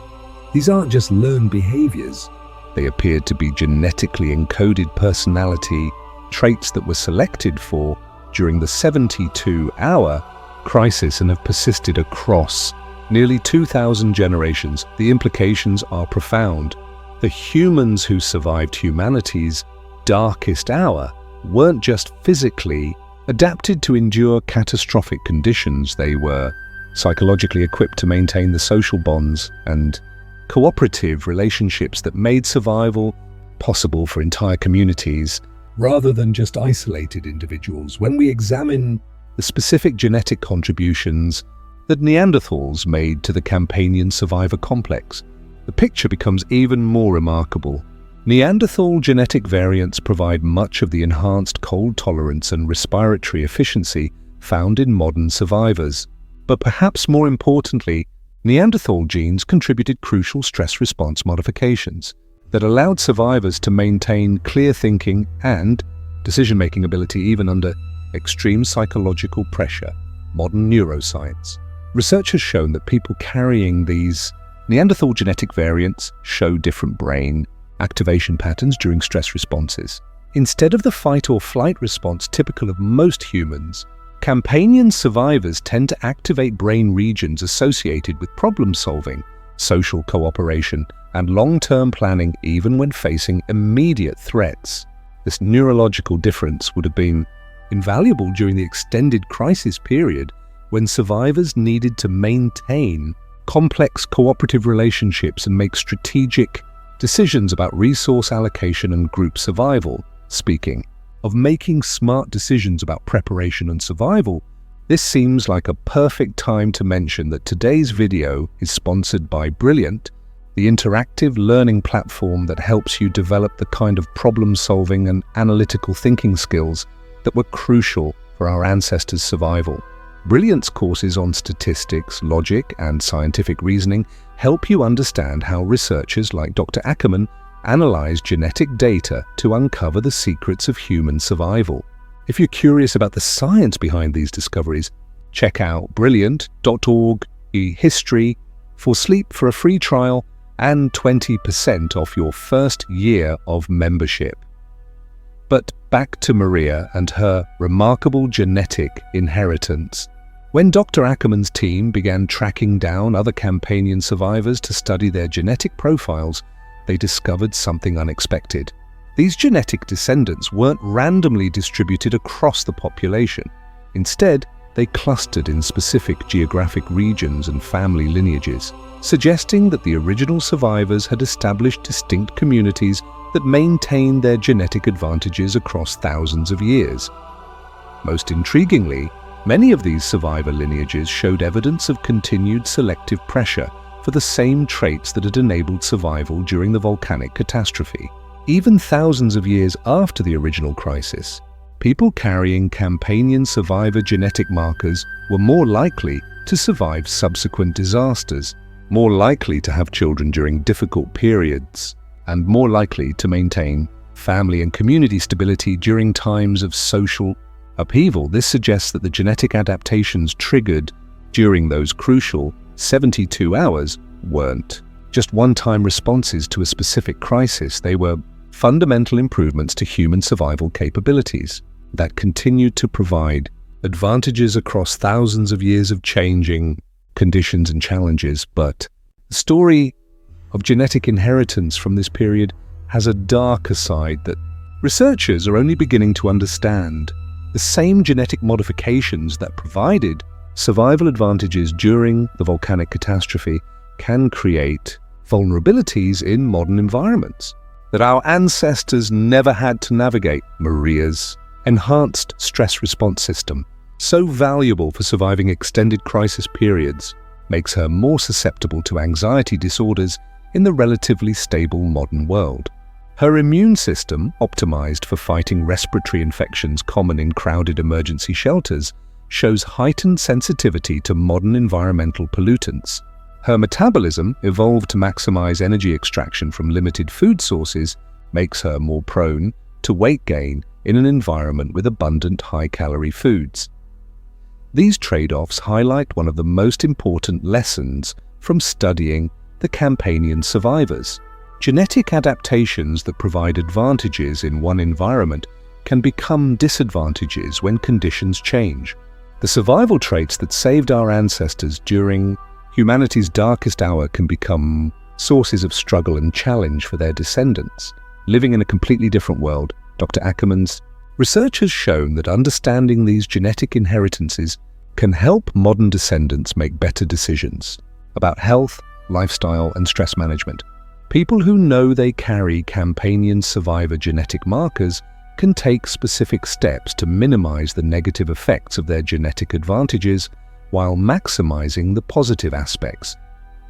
These aren't just learned behaviors. They appear to be genetically encoded personality traits that were selected for during the 72-hour crisis and have persisted across nearly 2,000 generations. The implications are profound. The humans who survived humanity's darkest hour weren't just physically adapted to endure catastrophic conditions. They were psychologically equipped to maintain the social bonds and cooperative relationships that made survival possible for entire communities rather than just isolated individuals. When we examine the specific genetic contributions that Neanderthals made to the Campanian survivor complex, the picture becomes even more remarkable. Neanderthal genetic variants provide much of the enhanced cold tolerance and respiratory efficiency found in modern survivors. But perhaps more importantly, Neanderthal genes contributed crucial stress response modifications that allowed survivors to maintain clear thinking and decision-making ability even under extreme psychological pressure. Modern neuroscience. Research has shown that people carrying these Neanderthal genetic variants show different brain activation patterns during stress responses. Instead of the fight or flight response typical of most humans, Campanian survivors tend to activate brain regions associated with problem solving, social cooperation, and long-term planning even when facing immediate threats. This neurological difference would have been invaluable during the extended crisis period when survivors needed to maintain complex cooperative relationships and make strategic decisions about resource allocation and group survival. Speaking of making smart decisions about preparation and survival, this seems like a perfect time to mention that today's video is sponsored by Brilliant, the interactive learning platform that helps you develop the kind of problem-solving and analytical thinking skills that were crucial for our ancestors' survival. Brilliant's courses on statistics, logic, and scientific reasoning help you understand how researchers like Dr. Ackerman analyze genetic data to uncover the secrets of human survival. If you're curious about the science behind these discoveries, check out brilliant.org/history for Sleep for a free trial and 20% off your first year of membership. But back to Maria and her remarkable genetic inheritance. When Dr. Ackerman's team began tracking down other Campanian survivors to study their genetic profiles, they discovered something unexpected. These genetic descendants weren't randomly distributed across the population. Instead, they clustered in specific geographic regions and family lineages, suggesting that the original survivors had established distinct communities that maintained their genetic advantages across thousands of years. Most intriguingly, many of these survivor lineages showed evidence of continued selective pressure for the same traits that had enabled survival during the volcanic catastrophe. Even thousands of years after the original crisis, people carrying Campanian survivor genetic markers were more likely to survive subsequent disasters, more likely to have children during difficult periods, and more likely to maintain family and community stability during times of social upheaval. This suggests that the genetic adaptations triggered during those crucial 72 hours weren't just one-time responses to a specific crisis. They were fundamental improvements to human survival capabilities that continued to provide advantages across thousands of years of changing conditions and challenges. But the story of genetic inheritance from this period has a darker side that researchers are only beginning to understand. The same genetic modifications that provided survival advantages during the volcanic catastrophe can create vulnerabilities in modern environments that our ancestors never had to navigate. Maria's enhanced stress response system, so valuable for surviving extended crisis periods, makes her more susceptible to anxiety disorders in the relatively stable modern world. Her immune system, optimized for fighting respiratory infections common in crowded emergency shelters, shows heightened sensitivity to modern environmental pollutants. Her metabolism, evolved to maximize energy extraction from limited food sources, makes her more prone to weight gain in an environment with abundant high-calorie foods. These trade-offs highlight one of the most important lessons from studying the Campanian survivors. Genetic adaptations that provide advantages in one environment can become disadvantages when conditions change. The survival traits that saved our ancestors during humanity's darkest hour can become sources of struggle and challenge for their descendants. Living in a completely different world, Dr. Ackerman's research has shown that understanding these genetic inheritances can help modern descendants make better decisions about health, lifestyle, and stress management. People who know they carry Campanian survivor genetic markers can take specific steps to minimize the negative effects of their genetic advantages while maximizing the positive aspects.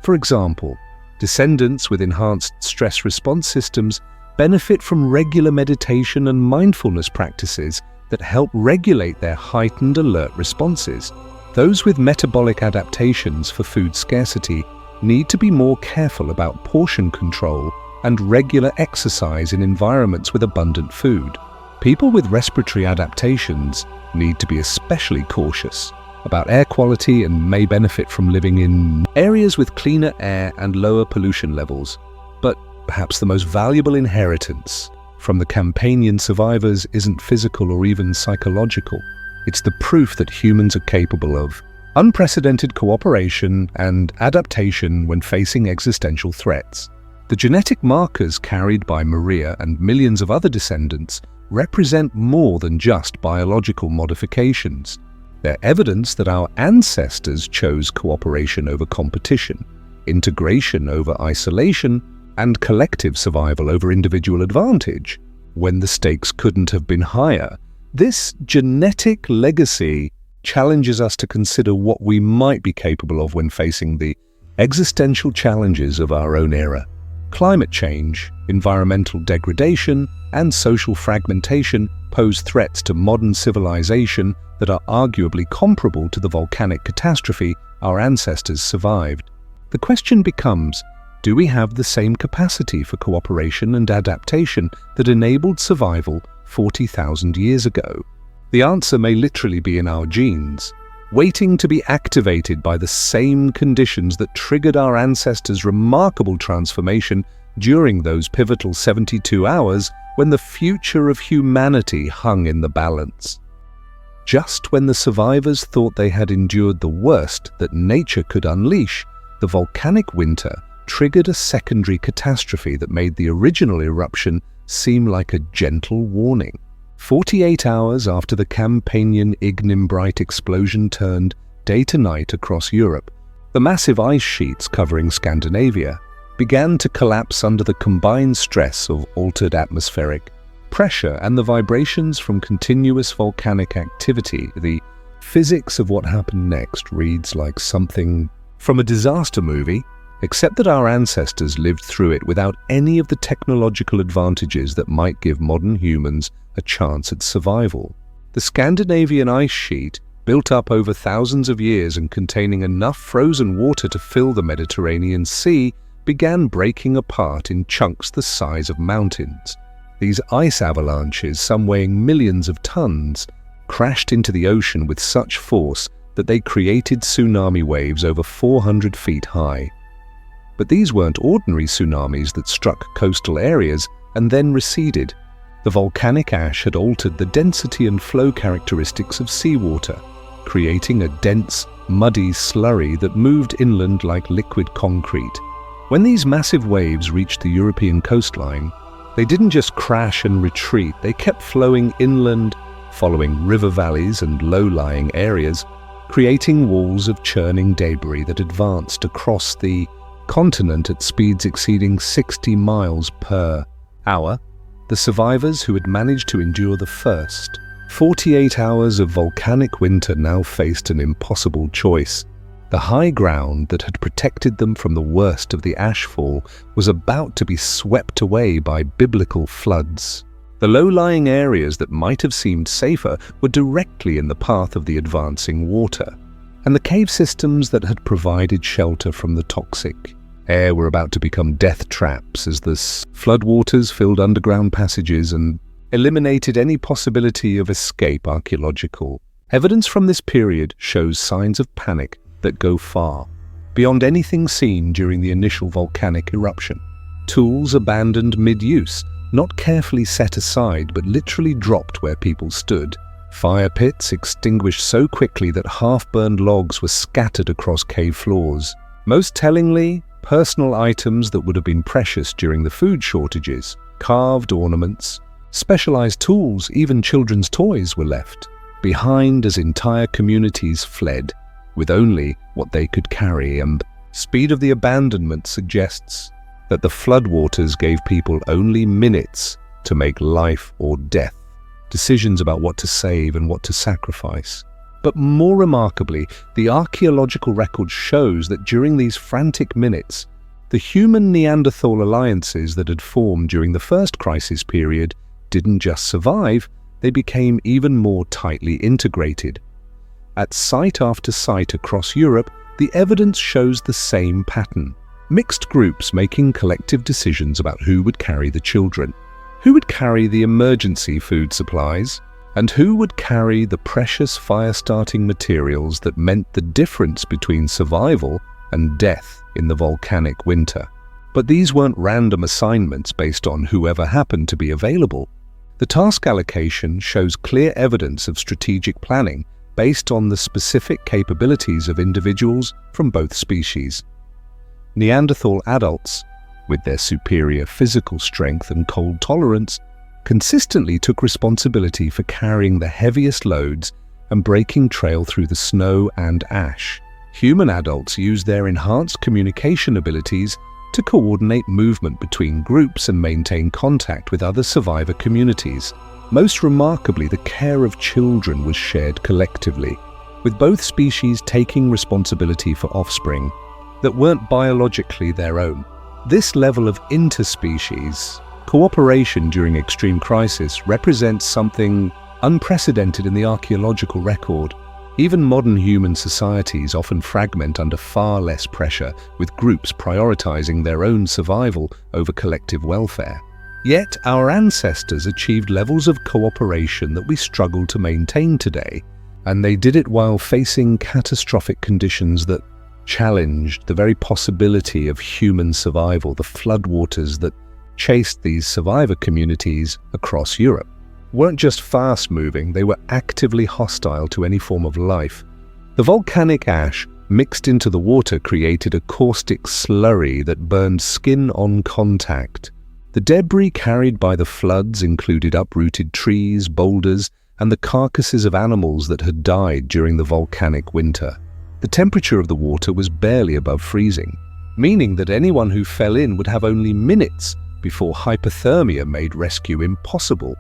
For example, descendants with enhanced stress response systems benefit from regular meditation and mindfulness practices that help regulate their heightened alert responses. Those with metabolic adaptations for food scarcity need to be more careful about portion control and regular exercise in environments with abundant food. People with respiratory adaptations need to be especially cautious about air quality and may benefit from living in areas with cleaner air and lower pollution levels. But perhaps the most valuable inheritance from the Campanian survivors isn't physical or even psychological. It's the proof that humans are capable of unprecedented cooperation and adaptation when facing existential threats. The genetic markers carried by Maria and millions of other descendants represent more than just biological modifications. They're evidence that our ancestors chose cooperation over competition, integration over isolation, and collective survival over individual advantage when the stakes couldn't have been higher. This genetic legacy challenges us to consider what we might be capable of when facing the existential challenges of our own era. Climate change, environmental degradation, and social fragmentation pose threats to modern civilization that are arguably comparable to the volcanic catastrophe our ancestors survived. The question becomes, do we have the same capacity for cooperation and adaptation that enabled survival 40,000 years ago? The answer may literally be in our genes, waiting to be activated by the same conditions that triggered our ancestors' remarkable transformation during those pivotal 72 hours when the future of humanity hung in the balance. Just when the survivors thought they had endured the worst that nature could unleash, the volcanic winter triggered a secondary catastrophe that made the original eruption seem like a gentle warning. 48 hours after the Campanian Ignimbrite explosion turned day to night across Europe, the massive ice sheets covering Scandinavia began to collapse under the combined stress of altered atmospheric pressure and the vibrations from continuous volcanic activity. The physics of what happened next reads like something from a disaster movie, except that our ancestors lived through it without any of the technological advantages that might give modern humans a chance at survival. The Scandinavian ice sheet, built up over thousands of years and containing enough frozen water to fill the Mediterranean Sea, began breaking apart in chunks the size of mountains. These ice avalanches, some weighing millions of tons, crashed into the ocean with such force that they created tsunami waves over 400 feet high. But these weren't ordinary tsunamis that struck coastal areas and then receded. The volcanic ash had altered the density and flow characteristics of seawater, creating a dense, muddy slurry that moved inland like liquid concrete. When these massive waves reached the European coastline, they didn't just crash and retreat, they kept flowing inland, following river valleys and low-lying areas, creating walls of churning debris that advanced across the continent at speeds exceeding 60 miles per hour. The survivors who had managed to endure the first 48 hours of volcanic winter now faced an impossible choice. The high ground that had protected them from the worst of the ashfall was about to be swept away by biblical floods. The low-lying areas that might have seemed safer were directly in the path of the advancing water, and the cave systems that had provided shelter from the toxic air were about to become death traps as the floodwaters filled underground passages and eliminated any possibility of escape. Archaeological evidence from this period shows signs of panic that go far beyond anything seen during the initial volcanic eruption. Tools abandoned mid-use, not carefully set aside but literally dropped where people stood. Fire pits extinguished so quickly that half-burned logs were scattered across cave floors. Most tellingly, personal items that would have been precious during the food shortages, carved ornaments, specialized tools, even children's toys were left behind as entire communities fled with only what they could carry, and speed of the abandonment suggests that the floodwaters gave people only minutes to make life or death decisions about what to save and what to sacrifice. But more remarkably, the archaeological record shows that during these frantic minutes, the human Neanderthal alliances that had formed during the first crisis period didn't just survive, they became even more tightly integrated. At site after site across Europe, the evidence shows the same pattern. Mixed groups making collective decisions about who would carry the children, who would carry the emergency food supplies, and who would carry the precious fire-starting materials that meant the difference between survival and death in the volcanic winter. But these weren't random assignments based on whoever happened to be available. The task allocation shows clear evidence of strategic planning based on the specific capabilities of individuals from both species. Neanderthal adults, with their superior physical strength and cold tolerance, consistently took responsibility for carrying the heaviest loads and breaking trail through the snow and ash. Human adults used their enhanced communication abilities to coordinate movement between groups and maintain contact with other survivor communities. Most remarkably, the care of children was shared collectively, with both species taking responsibility for offspring that weren't biologically their own. This level of interspecies cooperation during extreme crisis represents something unprecedented in the archaeological record. Even modern human societies often fragment under far less pressure, with groups prioritizing their own survival over collective welfare. Yet our ancestors achieved levels of cooperation that we struggle to maintain today, and they did it while facing catastrophic conditions that challenged the very possibility of human survival, the floodwaters that chased these survivor communities across Europe. Weren't just fast-moving, they were actively hostile to any form of life. The volcanic ash mixed into the water created a caustic slurry that burned skin on contact. The debris carried by the floods included uprooted trees, boulders, and the carcasses of animals that had died during the volcanic winter. The temperature of the water was barely above freezing, meaning that anyone who fell in would have only minutes before hypothermia made rescue impossible.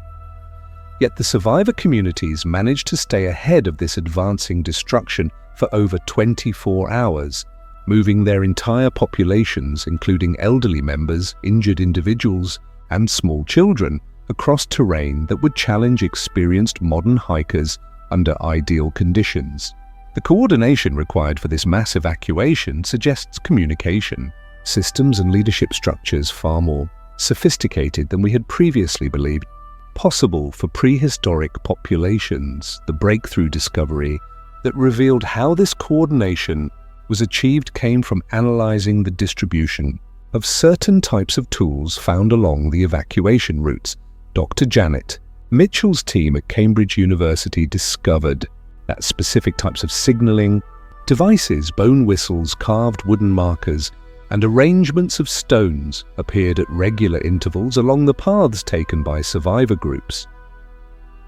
Yet the survivor communities managed to stay ahead of this advancing destruction for over 24 hours, moving their entire populations, including elderly members, injured individuals, and small children, across terrain that would challenge experienced modern hikers under ideal conditions. The coordination required for this mass evacuation suggests communication, systems and leadership structures far more sophisticated than we had previously believed possible for prehistoric populations. The breakthrough discovery that revealed how this coordination was achieved came from analyzing the distribution of certain types of tools found along the evacuation routes. Dr. Janet Mitchell's team at Cambridge University discovered that specific types of signaling devices, bone whistles, carved wooden markers, and arrangements of stones appeared at regular intervals along the paths taken by survivor groups.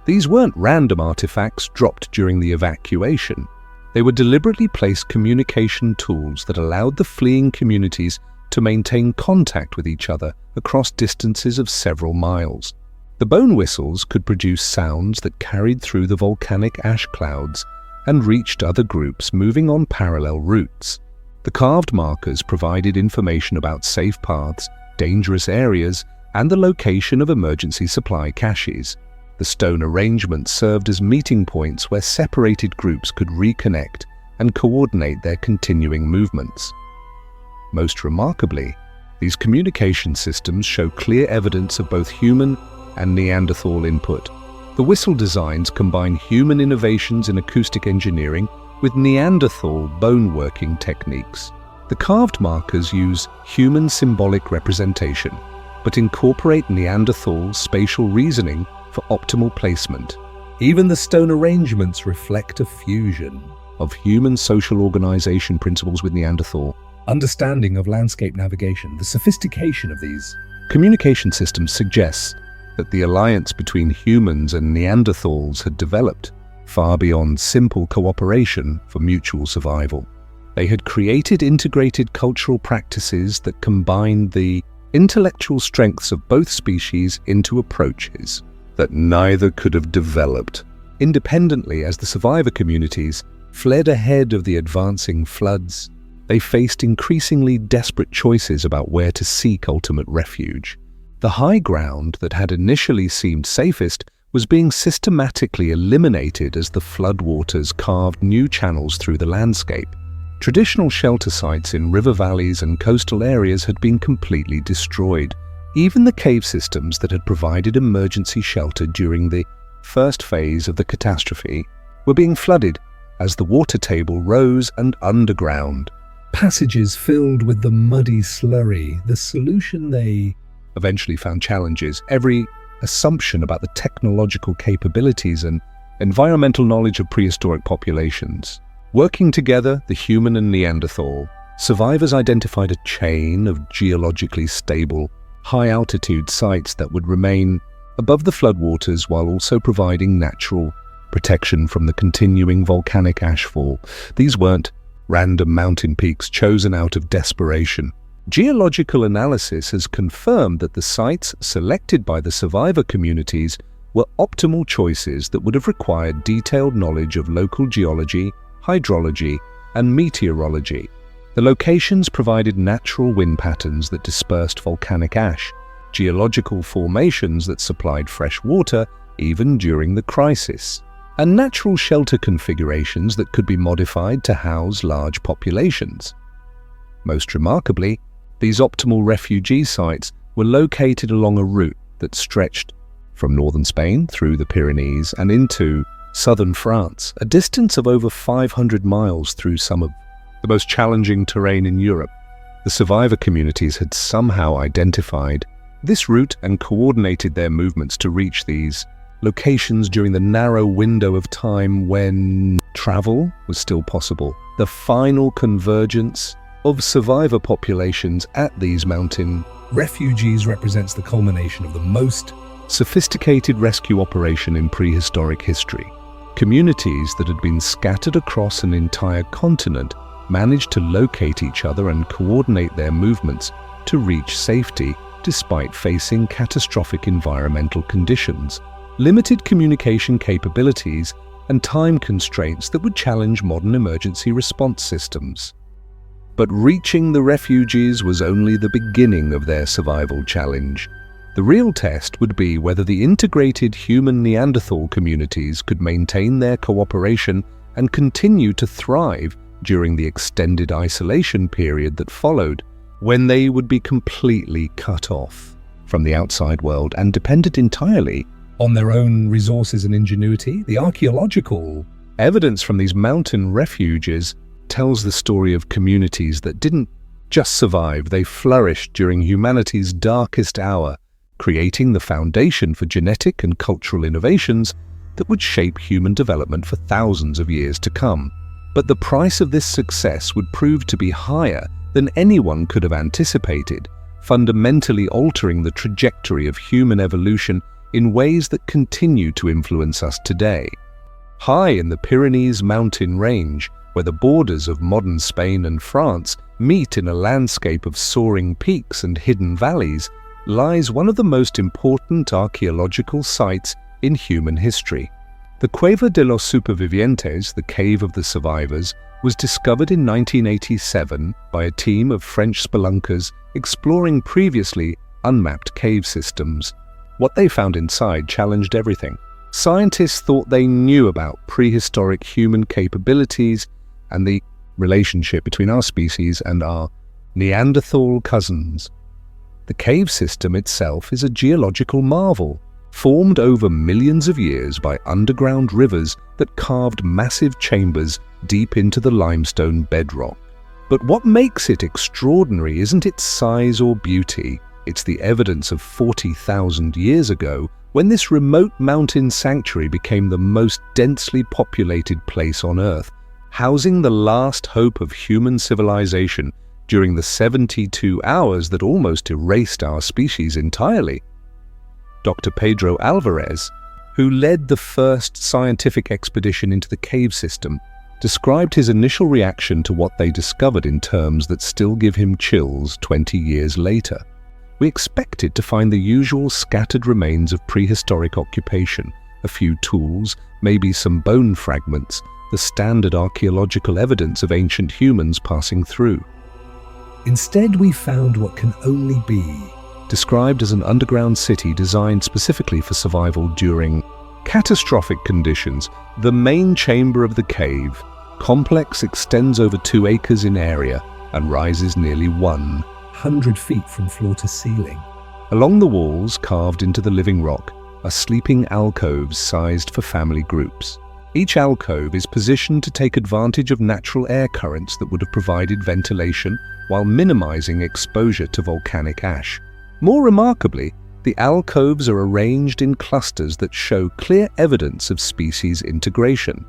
These weren't random artifacts dropped during the evacuation. They were deliberately placed communication tools that allowed the fleeing communities to maintain contact with each other across distances of several miles. The bone whistles could produce sounds that carried through the volcanic ash clouds and reached other groups moving on parallel routes. The carved markers provided information about safe paths, dangerous areas, and the location of emergency supply caches. The stone arrangements served as meeting points where separated groups could reconnect and coordinate their continuing movements. Most remarkably, these communication systems show clear evidence of both human and Neanderthal input. The whistle designs combine human innovations in acoustic engineering with Neanderthal bone-working techniques. The carved markers use human symbolic representation, but incorporate Neanderthal spatial reasoning for optimal placement. Even the stone arrangements reflect a fusion of human social organization principles with Neanderthal understanding of landscape navigation. The sophistication of these communication systems suggests that the alliance between humans and Neanderthals had developed far beyond simple cooperation for mutual survival. They had created integrated cultural practices that combined the intellectual strengths of both species into approaches that neither could have developed independently. As the survivor communities fled ahead of the advancing floods, they faced increasingly desperate choices about where to seek ultimate refuge. The high ground that had initially seemed safest was being systematically eliminated as the floodwaters carved new channels through the landscape. Traditional shelter sites in river valleys and coastal areas had been completely destroyed. Even the cave systems that had provided emergency shelter during the first phase of the catastrophe were being flooded as the water table rose, and underground passages filled with the muddy slurry. The solution they eventually found challenges every assumption about the technological capabilities and environmental knowledge of prehistoric populations. Working together, the human and Neanderthal, survivors identified a chain of geologically stable, high-altitude sites that would remain above the floodwaters while also providing natural protection from the continuing volcanic ashfall. These weren't random mountain peaks chosen out of desperation. Geological analysis has confirmed that the sites selected by the survivor communities were optimal choices that would have required detailed knowledge of local geology, hydrology, and meteorology. The locations provided natural wind patterns that dispersed volcanic ash, geological formations that supplied fresh water even during the crisis, and natural shelter configurations that could be modified to house large populations. Most remarkably, these optimal refugee sites were located along a route that stretched from northern Spain through the Pyrenees and into southern France, a distance of over 500 miles through some of the most challenging terrain in Europe. The survivor communities had somehow identified this route and coordinated their movements to reach these locations during the narrow window of time when travel was still possible. The final convergence of survivor populations at these mountain refuges represents the culmination of the most sophisticated rescue operation in prehistoric history. Communities that had been scattered across an entire continent managed to locate each other and coordinate their movements to reach safety despite facing catastrophic environmental conditions, limited communication capabilities, and time constraints that would challenge modern emergency response systems. But reaching the refugees was only the beginning of their survival challenge. The real test would be whether the integrated human Neanderthal communities could maintain their cooperation and continue to thrive during the extended isolation period that followed, when they would be completely cut off from the outside world and dependent entirely on their own resources and ingenuity. The archaeological evidence from these mountain refuges tells the story of communities that didn't just survive, they flourished during humanity's darkest hour, creating the foundation for genetic and cultural innovations that would shape human development for thousands of years to come. But the price of this success would prove to be higher than anyone could have anticipated, fundamentally altering the trajectory of human evolution in ways that continue to influence us today. High in the Pyrenees mountain range, where the borders of modern Spain and France meet in a landscape of soaring peaks and hidden valleys, lies one of the most important archaeological sites in human history. The Cueva de los Supervivientes, the Cave of the Survivors, was discovered in 1987 by a team of French spelunkers exploring previously unmapped cave systems. What they found inside challenged everything. Scientists thought they knew about prehistoric human capabilities and the relationship between our species and our Neanderthal cousins. The cave system itself is a geological marvel, formed over millions of years by underground rivers that carved massive chambers deep into the limestone bedrock. But what makes it extraordinary isn't its size or beauty, it's the evidence of 40,000 years ago, when this remote mountain sanctuary became the most densely populated place on Earth, housing the last hope of human civilization during the 72 hours that almost erased our species entirely. Dr. Pedro Alvarez, who led the first scientific expedition into the cave system, described his initial reaction to what they discovered in terms that still give him chills 20 years later. We expected to find the usual scattered remains of prehistoric occupation, a few tools, maybe some bone fragments, the standard archaeological evidence of ancient humans passing through. Instead, we found what can only be described as an underground city designed specifically for survival during catastrophic conditions. The main chamber of the cave complex extends over 2 acres in area and rises nearly 100 feet from floor to ceiling. Along the walls, carved into the living rock, are sleeping alcoves sized for family groups. Each alcove is positioned to take advantage of natural air currents that would have provided ventilation while minimizing exposure to volcanic ash. More remarkably, the alcoves are arranged in clusters that show clear evidence of species integration.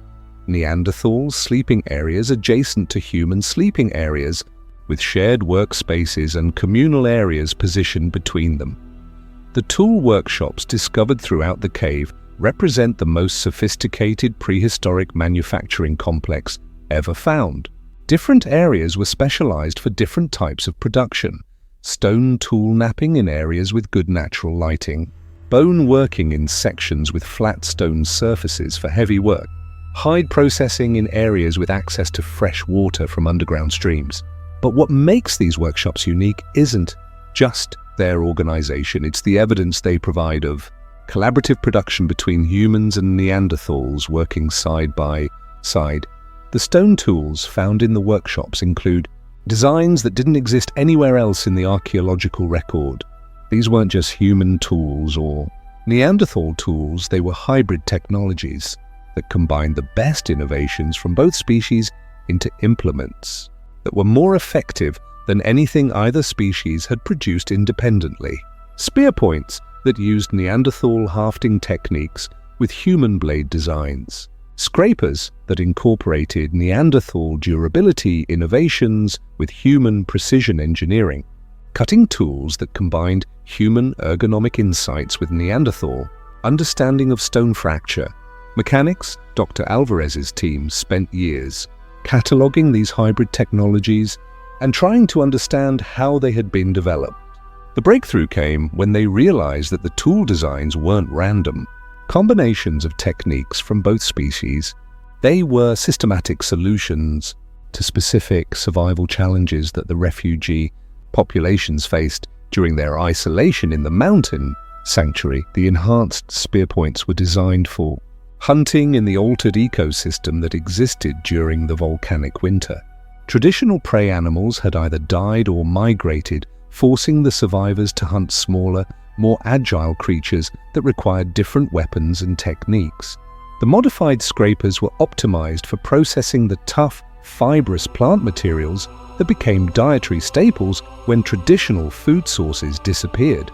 Neanderthals sleeping areas adjacent to human sleeping areas, with shared workspaces and communal areas positioned between them. The tool workshops discovered throughout the cave represent the most sophisticated prehistoric manufacturing complex ever found. Different areas were specialized for different types of production: stone tool knapping in areas with good natural lighting, bone working in sections with flat stone surfaces for heavy work, hide processing in areas with access to fresh water from underground streams, But what makes these workshops unique isn't just their organization, it's the evidence they provide of collaborative production between humans and Neanderthals working side by side. The stone tools found in the workshops include designs that didn't exist anywhere else in the archaeological record. These weren't just human tools or Neanderthal tools, they were hybrid technologies that combined the best innovations from both species into implements that were more effective than anything either species had produced independently. Spear points that used Neanderthal hafting techniques with human blade designs. Scrapers that incorporated Neanderthal durability innovations with human precision engineering. Cutting tools that combined human ergonomic insights with Neanderthal understanding of stone fracture. Mechanics, Dr. Alvarez's team spent years cataloging these hybrid technologies and trying to understand how they had been developed. The breakthrough came when they realized that the tool designs weren't random. Combinations of techniques from both species, they were systematic solutions to specific survival challenges that the refugee populations faced during their isolation in the mountain sanctuary. The enhanced spear points were designed for hunting in the altered ecosystem that existed during the volcanic winter. Traditional prey animals had either died or migrated, forcing the survivors to hunt smaller, more agile creatures that required different weapons and techniques. The modified scrapers were optimized for processing the tough, fibrous plant materials that became dietary staples when traditional food sources disappeared.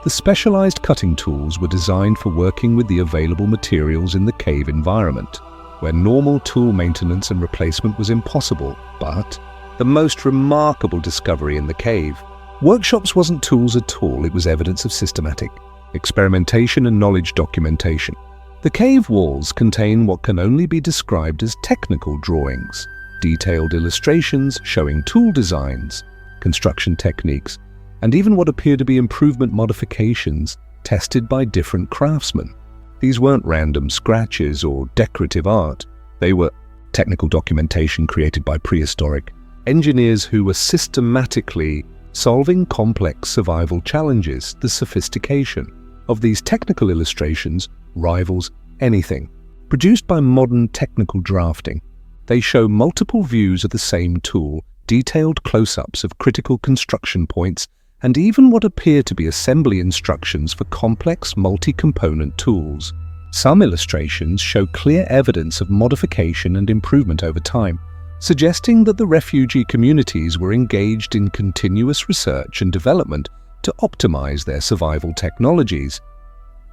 The specialized cutting tools were designed for working with the available materials in the cave environment, where normal tool maintenance and replacement was impossible. But the most remarkable discovery in the cave, workshops wasn't tools at all, it was evidence of systematic experimentation and knowledge documentation. The cave walls contain what can only be described as technical drawings, detailed illustrations showing tool designs, construction techniques, and even what appear to be improvement modifications tested by different craftsmen. These weren't random scratches or decorative art. They were technical documentation created by prehistoric engineers who were systematically solving complex survival challenges. The sophistication of these technical illustrations rivals anything produced by modern technical drafting. They show multiple views of the same tool, detailed close-ups of critical construction points, and even what appear to be assembly instructions for complex multi-component tools. Some illustrations show clear evidence of modification and improvement over time, suggesting that the refugee communities were engaged in continuous research and development to optimize their survival technologies.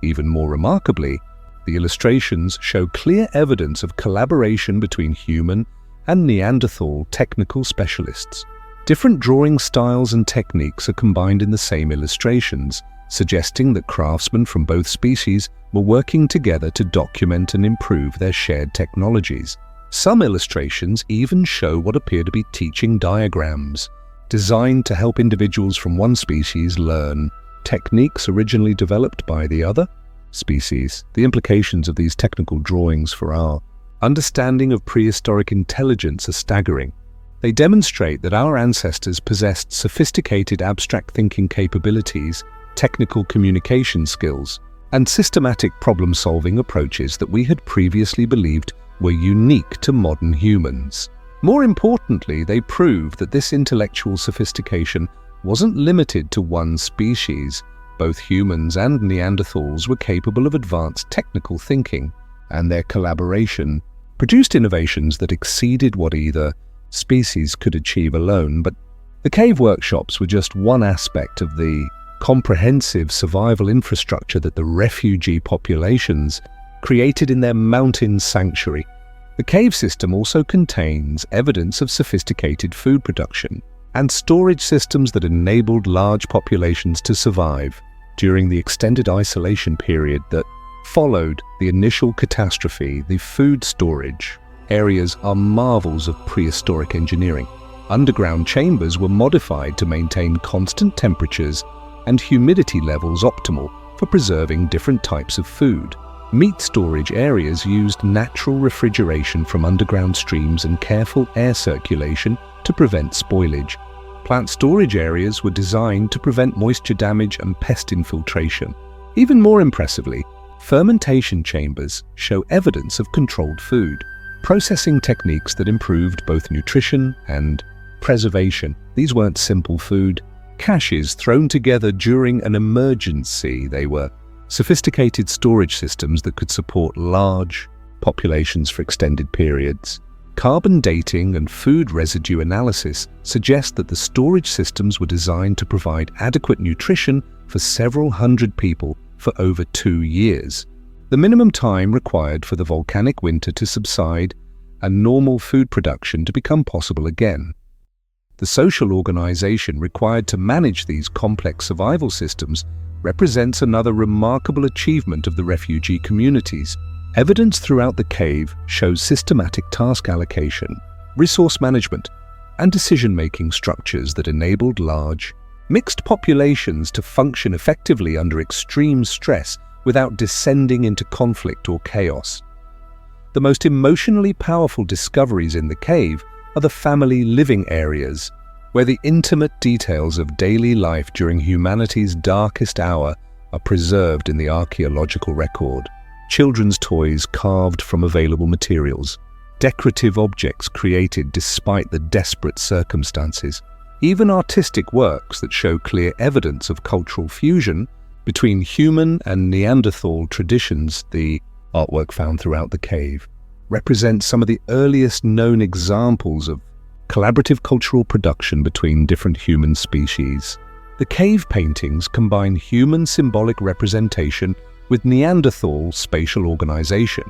Even more remarkably, the illustrations show clear evidence of collaboration between human and Neanderthal technical specialists. Different drawing styles and techniques are combined in the same illustrations, suggesting that craftsmen from both species were working together to document and improve their shared technologies. Some illustrations even show what appear to be teaching diagrams, designed to help individuals from one species learn techniques originally developed by the other species. The implications of these technical drawings for our understanding of prehistoric intelligence are staggering. They demonstrate that our ancestors possessed sophisticated abstract thinking capabilities, technical communication skills, and systematic problem-solving approaches that we had previously believed were unique to modern humans. More importantly, they prove that this intellectual sophistication wasn't limited to one species. Both humans and Neanderthals were capable of advanced technical thinking, and their collaboration produced innovations that exceeded what either species could achieve alone. But the cave workshops were just one aspect of the comprehensive survival infrastructure that the refugee populations created in their mountain sanctuary. The cave system also contains evidence of sophisticated food production and storage systems that enabled large populations to survive during the extended isolation period that followed the initial catastrophe. The food storage areas are marvels of prehistoric engineering. Underground chambers were modified to maintain constant temperatures and humidity levels optimal for preserving different types of food. Meat storage areas used natural refrigeration from underground streams and careful air circulation to prevent spoilage. Plant storage areas were designed to prevent moisture damage and pest infiltration. Even more impressively, fermentation chambers show evidence of controlled food, processing techniques that improved both nutrition and preservation. These weren't simple food caches thrown together during an emergency. They were sophisticated storage systems that could support large populations for extended periods. Carbon dating and food residue analysis suggest that the storage systems were designed to provide adequate nutrition for several hundred people for over 2 years, the minimum time required for the volcanic winter to subside and normal food production to become possible again. The social organization required to manage these complex survival systems represents another remarkable achievement of the refugee communities. Evidence throughout the cave shows systematic task allocation, resource management, and decision-making structures that enabled large, mixed populations to function effectively under extreme stress without descending into conflict or chaos. The most emotionally powerful discoveries in the cave are the family living areas, where the intimate details of daily life during humanity's darkest hour are preserved in the archaeological record. Children's toys carved from available materials, decorative objects created despite the desperate circumstances, even artistic works that show clear evidence of cultural fusion between human and Neanderthal traditions. The artwork found throughout the cave represents some of the earliest known examples of collaborative cultural production between different human species. The cave paintings combine human symbolic representation with Neanderthal spatial organization.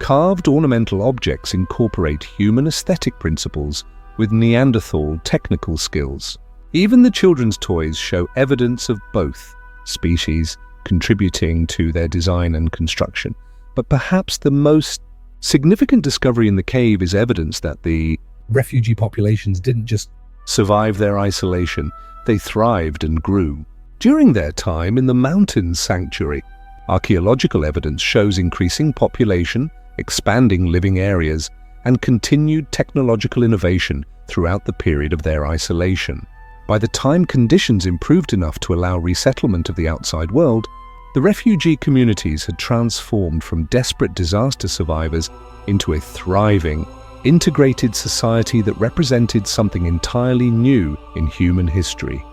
Carved ornamental objects incorporate human aesthetic principles with Neanderthal technical skills. Even the children's toys show evidence of both species contributing to their design and construction. But perhaps the most significant discovery in the cave is evidence that the refugee populations didn't just survive their isolation, they thrived and grew. During their time in the mountain sanctuary, archaeological evidence shows increasing population, expanding living areas, and continued technological innovation throughout the period of their isolation. By the time conditions improved enough to allow resettlement of the outside world, the refugee communities had transformed from desperate disaster survivors into a thriving, integrated society that represented something entirely new in human history.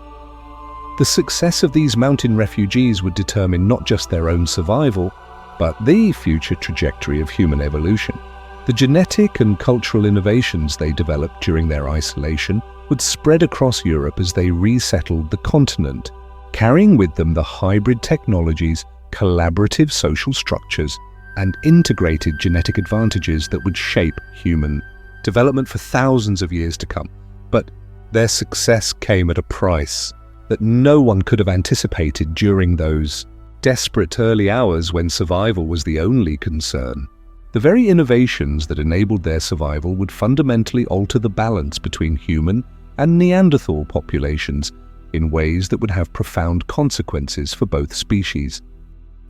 The success of these mountain refugees would determine not just their own survival, but the future trajectory of human evolution. The genetic and cultural innovations they developed during their isolation would spread across Europe as they resettled the continent, carrying with them the hybrid technologies, collaborative social structures, and integrated genetic advantages that would shape human development for thousands of years to come. But their success came at a price that no one could have anticipated during those desperate early hours when survival was the only concern. The very innovations that enabled their survival would fundamentally alter the balance between human and Neanderthal populations in ways that would have profound consequences for both species.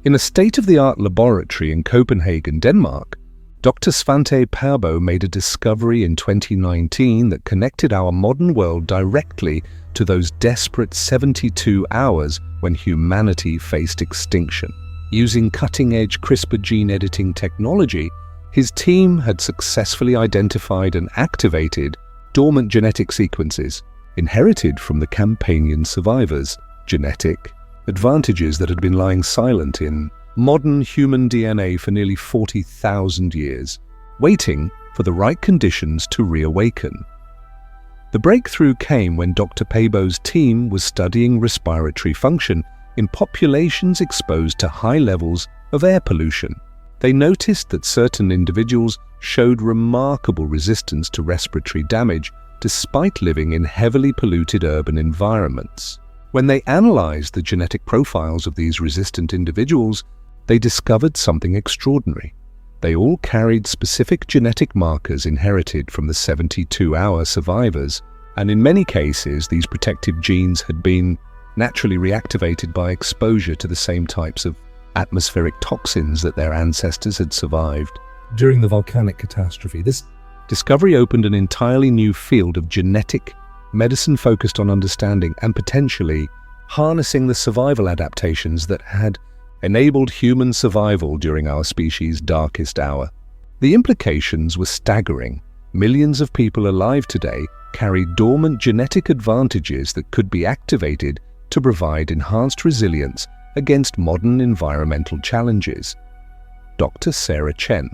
In a state-of-the-art laboratory in Copenhagen, Denmark, Dr. Svante Pääbo made a discovery in 2019 that connected our modern world directly to those desperate 72 hours when humanity faced extinction. Using cutting-edge CRISPR gene editing technology, his team had successfully identified and activated dormant genetic sequences inherited from the Campanian survivors, genetic advantages that had been lying silent in modern human DNA for nearly 40,000 years, waiting for the right conditions to reawaken. The breakthrough came when Dr. Pääbo's team was studying respiratory function in populations exposed to high levels of air pollution. They noticed that certain individuals showed remarkable resistance to respiratory damage despite living in heavily polluted urban environments. When they analyzed the genetic profiles of these resistant individuals, they discovered something extraordinary. They all carried specific genetic markers inherited from the 72-hour survivors, and in many cases these protective genes had been naturally reactivated by exposure to the same types of atmospheric toxins that their ancestors had survived. During the volcanic catastrophe, this discovery opened an entirely new field of genetic medicine focused on understanding and potentially harnessing the survival adaptations that had enabled human survival during our species' darkest hour. The implications were staggering. Millions of people alive today carry dormant genetic advantages that could be activated to provide enhanced resilience against modern environmental challenges. Dr. Sarah Chen,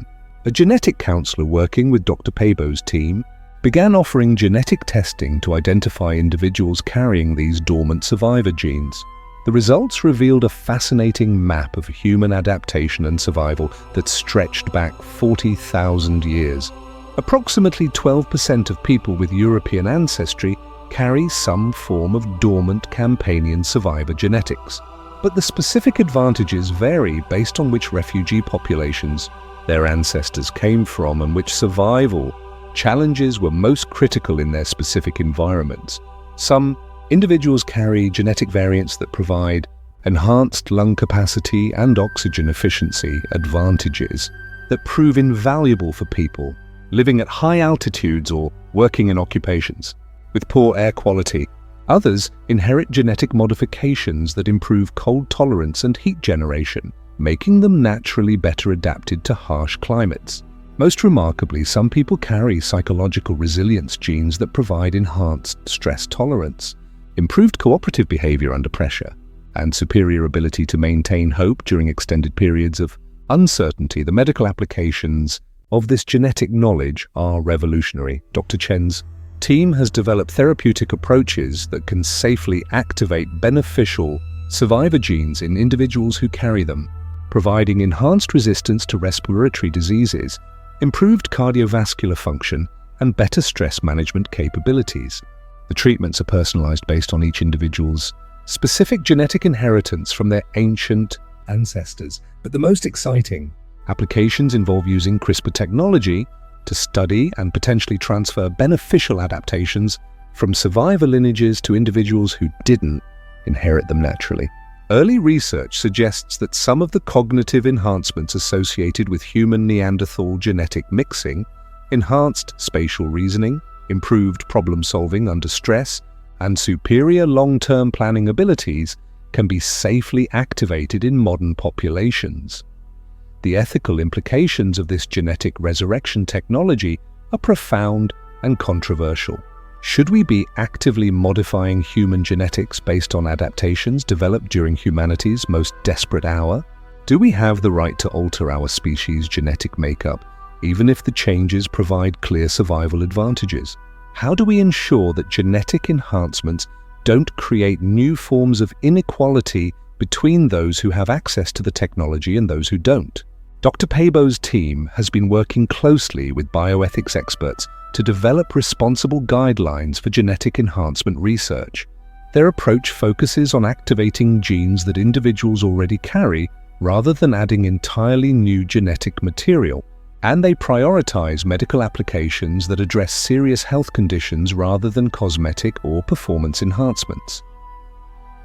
a genetic counselor working with Dr. Peibo's team, began offering genetic testing to identify individuals carrying these dormant survivor genes. The results revealed a fascinating map of human adaptation and survival that stretched back 40,000 years. Approximately 12% of people with European ancestry carry some form of dormant Campanian survivor genetics, but the specific advantages vary based on which refugee populations their ancestors came from and which survival challenges were most critical in their specific environments. Some individuals carry genetic variants that provide enhanced lung capacity and oxygen efficiency advantages that prove invaluable for people living at high altitudes or working in occupations with poor air quality. Others inherit genetic modifications that improve cold tolerance and heat generation, making them naturally better adapted to harsh climates. Most remarkably, some people carry psychological resilience genes that provide enhanced stress tolerance, improved cooperative behavior under pressure, and superior ability to maintain hope during extended periods of uncertainty. The medical applications of this genetic knowledge are revolutionary. Dr. Chen's team has developed therapeutic approaches that can safely activate beneficial survivor genes in individuals who carry them, providing enhanced resistance to respiratory diseases, improved cardiovascular function, and better stress management capabilities. The treatments are personalized based on each individual's specific genetic inheritance from their ancient ancestors. But the most exciting applications involve using CRISPR technology to study and potentially transfer beneficial adaptations from survivor lineages to individuals who didn't inherit them naturally. Early research suggests that some of the cognitive enhancements associated with human Neanderthal genetic mixing, enhanced spatial reasoning, improved problem-solving under stress, and superior long-term planning abilities can be safely activated in modern populations. The ethical implications of this genetic resurrection technology are profound and controversial. Should we be actively modifying human genetics based on adaptations developed during humanity's most desperate hour? Do we have the right to alter our species' genetic makeup, even if the changes provide clear survival advantages? How do we ensure that genetic enhancements don't create new forms of inequality between those who have access to the technology and those who don't? Dr. Peibo's team has been working closely with bioethics experts to develop responsible guidelines for genetic enhancement research. Their approach focuses on activating genes that individuals already carry rather than adding entirely new genetic material, and they prioritize medical applications that address serious health conditions rather than cosmetic or performance enhancements.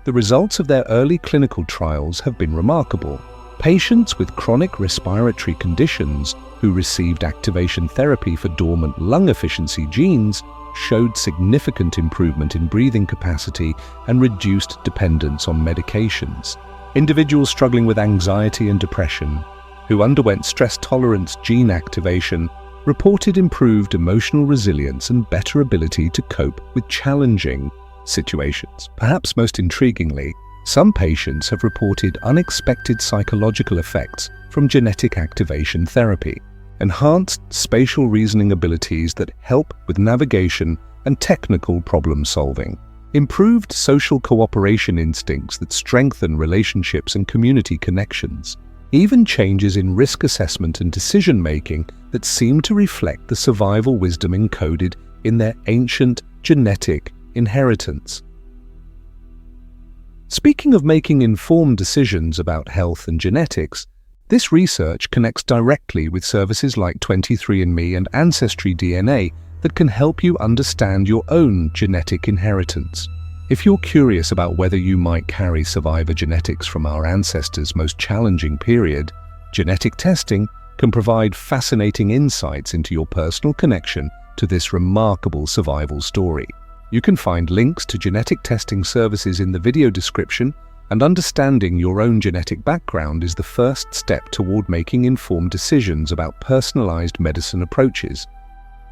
The results of their early clinical trials have been remarkable. Patients with chronic respiratory conditions who received activation therapy for dormant lung efficiency genes showed significant improvement in breathing capacity and reduced dependence on medications. Individuals struggling with anxiety and depression who underwent stress tolerance gene activation reported improved emotional resilience and better ability to cope with challenging situations. Perhaps most intriguingly, some patients have reported unexpected psychological effects from genetic activation therapy, enhanced spatial reasoning abilities that help with navigation and technical problem solving, improved social cooperation instincts that strengthen relationships and community connections, even changes in risk assessment and decision-making that seem to reflect the survival wisdom encoded in their ancient genetic inheritance. Speaking of making informed decisions about health and genetics, this research connects directly with services like 23andMe and Ancestry DNA that can help you understand your own genetic inheritance. If you're curious about whether you might carry survivor genetics from our ancestors' most challenging period, genetic testing can provide fascinating insights into your personal connection to this remarkable survival story. You can find links to genetic testing services in the video description, and understanding your own genetic background is the first step toward making informed decisions about personalized medicine approaches.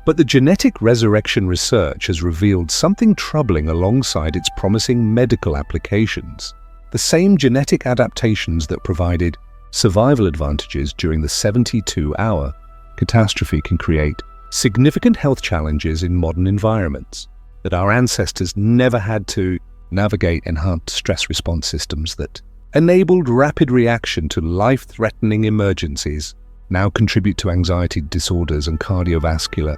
But the genetic resurrection research has revealed something troubling alongside its promising medical applications. The same genetic adaptations that provided survival advantages during the 72-hour catastrophe can create significant health challenges in modern environments that our ancestors never had to navigate. Enhanced stress response systems that enabled rapid reaction to life-threatening emergencies now contribute to anxiety disorders and cardiovascular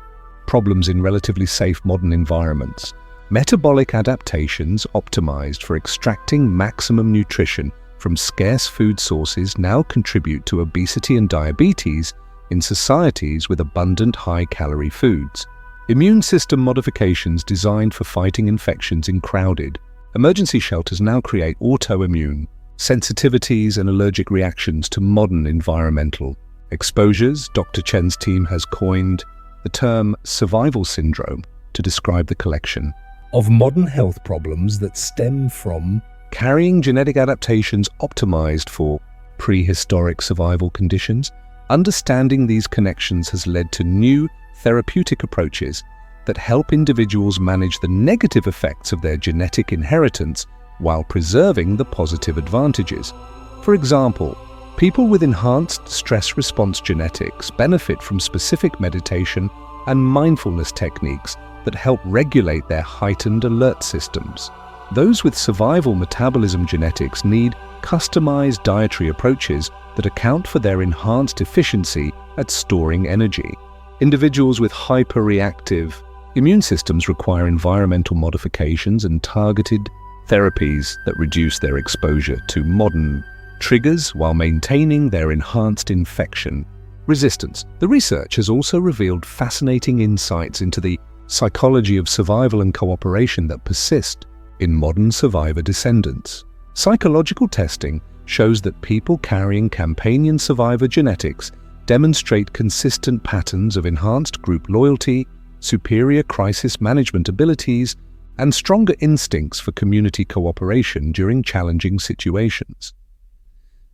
problems in relatively safe modern environments. Metabolic adaptations optimized for extracting maximum nutrition from scarce food sources now contribute to obesity and diabetes in societies with abundant high-calorie foods. Immune system modifications designed for fighting infections in crowded emergency shelters now create autoimmune sensitivities and allergic reactions to modern environmental exposures. Dr. Chen's team has coined the term survival syndrome to describe the collection of modern health problems that stem from carrying genetic adaptations optimized for prehistoric survival conditions. Understanding these connections has led to new therapeutic approaches that help individuals manage the negative effects of their genetic inheritance while preserving the positive advantages. For example, people with enhanced stress response genetics benefit from specific meditation and mindfulness techniques that help regulate their heightened alert systems. Those with survival metabolism genetics need customized dietary approaches that account for their enhanced efficiency at storing energy. Individuals with hyperreactive immune systems require environmental modifications and targeted therapies that reduce their exposure to modern triggers while maintaining their enhanced infection resistance. The research has also revealed fascinating insights into the psychology of survival and cooperation that persist in modern survivor descendants. Psychological testing shows that people carrying Campanian survivor genetics demonstrate consistent patterns of enhanced group loyalty, superior crisis management abilities, and stronger instincts for community cooperation during challenging situations.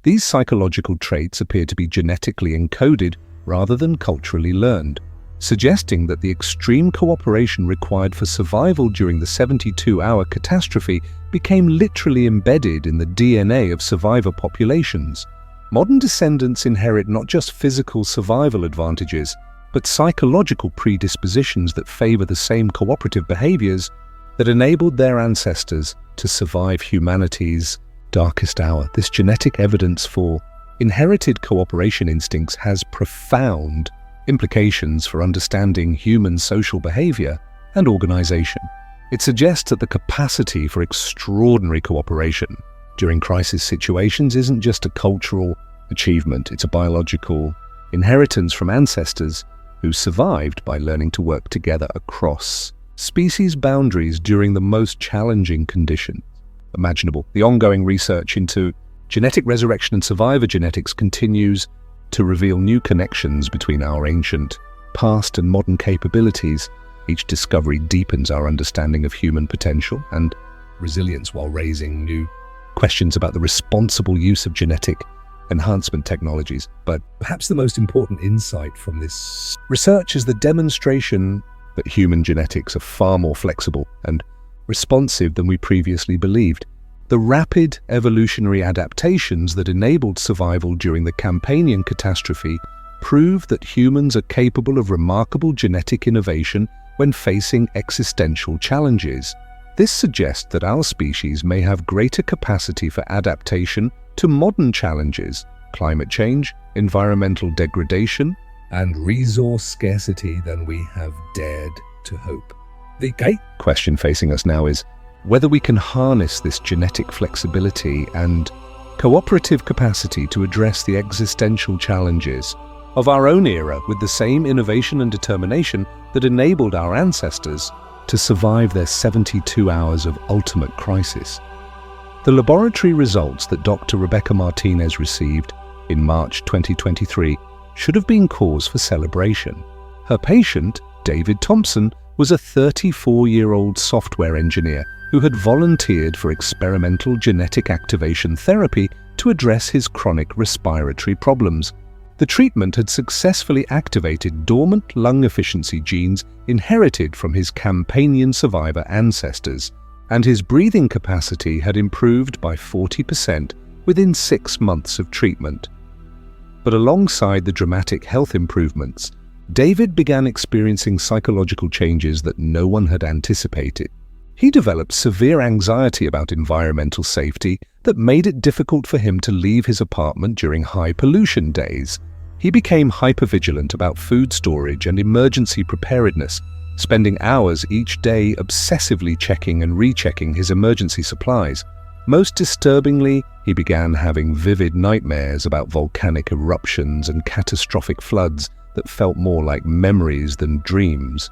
These psychological traits appear to be genetically encoded rather than culturally learned, suggesting that the extreme cooperation required for survival during the 72-hour catastrophe became literally embedded in the DNA of survivor populations. Modern descendants inherit not just physical survival advantages, but psychological predispositions that favor the same cooperative behaviors that enabled their ancestors to survive humanity's darkest hour. This genetic evidence for inherited cooperation instincts has profound implications for understanding human social behavior and organization. It suggests that the capacity for extraordinary cooperation during crisis situations isn't just a cultural achievement, it's a biological inheritance from ancestors who survived by learning to work together across species boundaries during the most challenging conditions imaginable. The ongoing research into genetic resurrection and survivor genetics continues to reveal new connections between our ancient past and modern capabilities. Each discovery deepens our understanding of human potential and resilience while raising new questions about the responsible use of genetic enhancement technologies. But perhaps the most important insight from this research is the demonstration that human genetics are far more flexible and responsive than we previously believed. The rapid evolutionary adaptations that enabled survival during the Campanian catastrophe prove that humans are capable of remarkable genetic innovation when facing existential challenges. This suggests that our species may have greater capacity for adaptation to modern challenges, climate change, environmental degradation, and resource scarcity than we have dared to hope. The question facing us now is whether we can harness this genetic flexibility and cooperative capacity to address the existential challenges of our own era with the same innovation and determination that enabled our ancestors to survive their 72 hours of ultimate crisis. The laboratory results that Dr. Rebecca Martinez received in March 2023 should have been cause for celebration. Her patient, David Thompson, was a 34-year-old software engineer who had volunteered for experimental genetic activation therapy to address his chronic respiratory problems. The treatment had successfully activated dormant lung efficiency genes inherited from his Campanian survivor ancestors, and his breathing capacity had improved by 40% within 6 months of treatment. But alongside the dramatic health improvements, David began experiencing psychological changes that no one had anticipated. He developed severe anxiety about environmental safety that made it difficult for him to leave his apartment during high-pollution days. He became hypervigilant about food storage and emergency preparedness, spending hours each day obsessively checking and rechecking his emergency supplies. Most disturbingly, he began having vivid nightmares about volcanic eruptions and catastrophic floods that felt more like memories than dreams.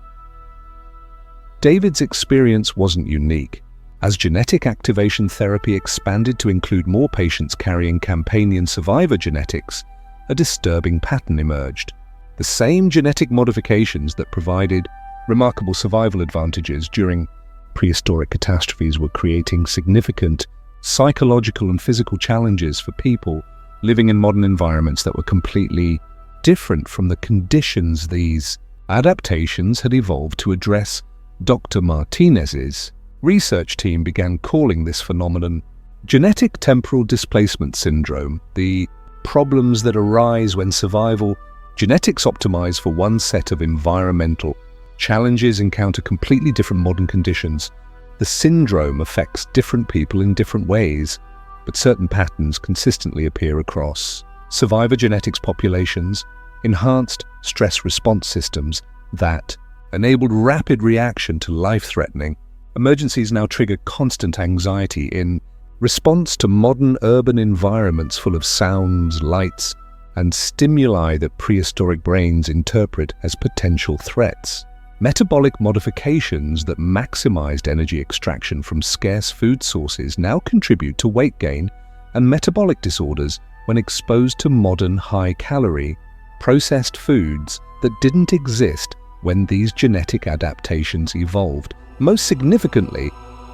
David's experience wasn't unique. As genetic activation therapy expanded to include more patients carrying Campanian survivor genetics, a disturbing pattern emerged. The same genetic modifications that provided remarkable survival advantages during prehistoric catastrophes were creating significant psychological and physical challenges for people living in modern environments that were completely different from the conditions these adaptations had evolved to address. Dr. Martinez's research team began calling this phenomenon genetic temporal displacement syndrome, the problems that arise when survival genetics optimize for one set of environmental challenges encounter completely different modern conditions. The syndrome affects different people in different ways, but certain patterns consistently appear across survivor genetics populations. Enhanced stress response systems that enabled rapid reaction to life-threatening emergencies now trigger constant anxiety in response to modern urban environments full of sounds, lights, and stimuli that prehistoric brains interpret as potential threats. Metabolic modifications that maximized energy extraction from scarce food sources now contribute to weight gain and metabolic disorders when exposed to modern high-calorie, processed foods that didn't exist when these genetic adaptations evolved. Most significantly,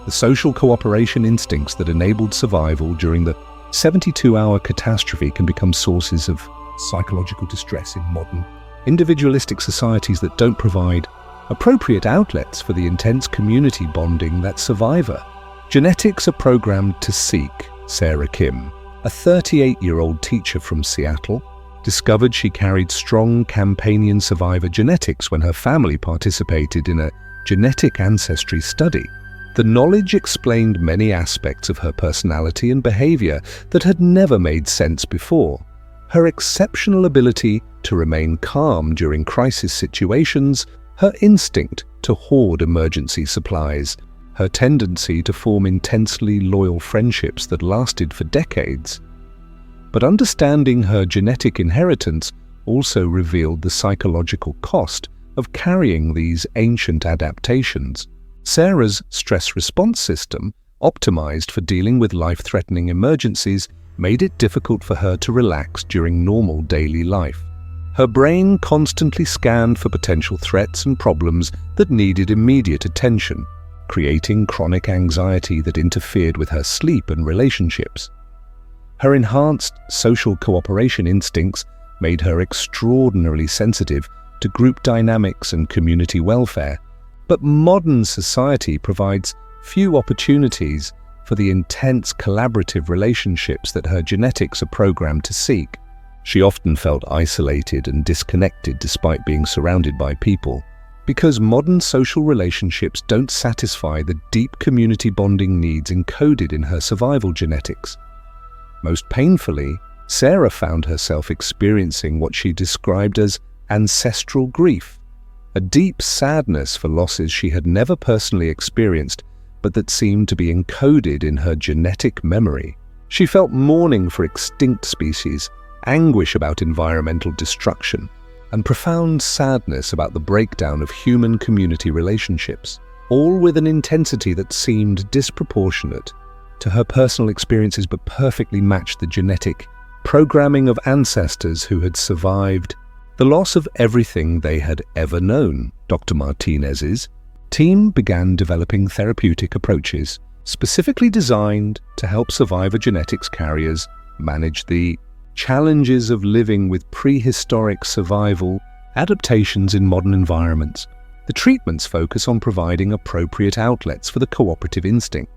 the social cooperation instincts that enabled survival during the 72-hour catastrophe can become sources of psychological distress in modern, individualistic societies that don't provide appropriate outlets for the intense community bonding that survivor genetics are programmed to seek. Sarah Kim, a 38-year-old teacher from Seattle, discovered she carried strong Campanian survivor genetics when her family participated in a genetic ancestry study. The knowledge explained many aspects of her personality and behavior that had never made sense before. Her exceptional ability to remain calm during crisis situations, her instinct to hoard emergency supplies, her tendency to form intensely loyal friendships that lasted for decades. But understanding her genetic inheritance also revealed the psychological cost of carrying these ancient adaptations. Sarah's stress response system, optimized for dealing with life-threatening emergencies, made it difficult for her to relax during normal daily life. Her brain constantly scanned for potential threats and problems that needed immediate attention, creating chronic anxiety that interfered with her sleep and relationships. Her enhanced social cooperation instincts made her extraordinarily sensitive to group dynamics and community welfare, but modern society provides few opportunities for the intense collaborative relationships that her genetics are programmed to seek. She often felt isolated and disconnected despite being surrounded by people, because modern social relationships don't satisfy the deep community bonding needs encoded in her survival genetics. Most painfully, Sarah found herself experiencing what she described as ancestral grief, a deep sadness for losses she had never personally experienced, but that seemed to be encoded in her genetic memory. She felt mourning for extinct species, anguish about environmental destruction, and profound sadness about the breakdown of human community relationships. all with an intensity that seemed disproportionate to her personal experiences but perfectly matched the genetic programming of ancestors who had survived the loss of everything they had ever known. Dr. Martinez's team began developing therapeutic approaches specifically designed to help survivor genetics carriers manage the challenges of living with prehistoric survival adaptations in modern environments. The treatments focus on providing appropriate outlets for the cooperative instinct,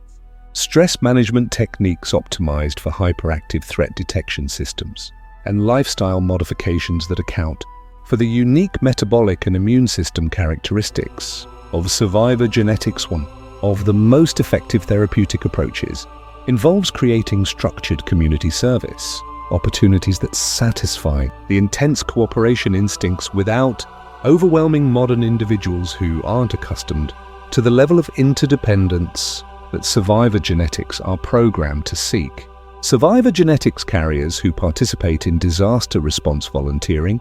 stress management techniques optimized for hyperactive threat detection systems, and lifestyle modifications that account for the unique metabolic and immune system characteristics of survivor genetics. One of the most effective therapeutic approaches involves creating structured community service opportunities that satisfy the intense cooperation instincts without overwhelming modern individuals who aren't accustomed to the level of interdependence that survivor genetics are programmed to seek. Survivor genetics carriers who participate in disaster response volunteering,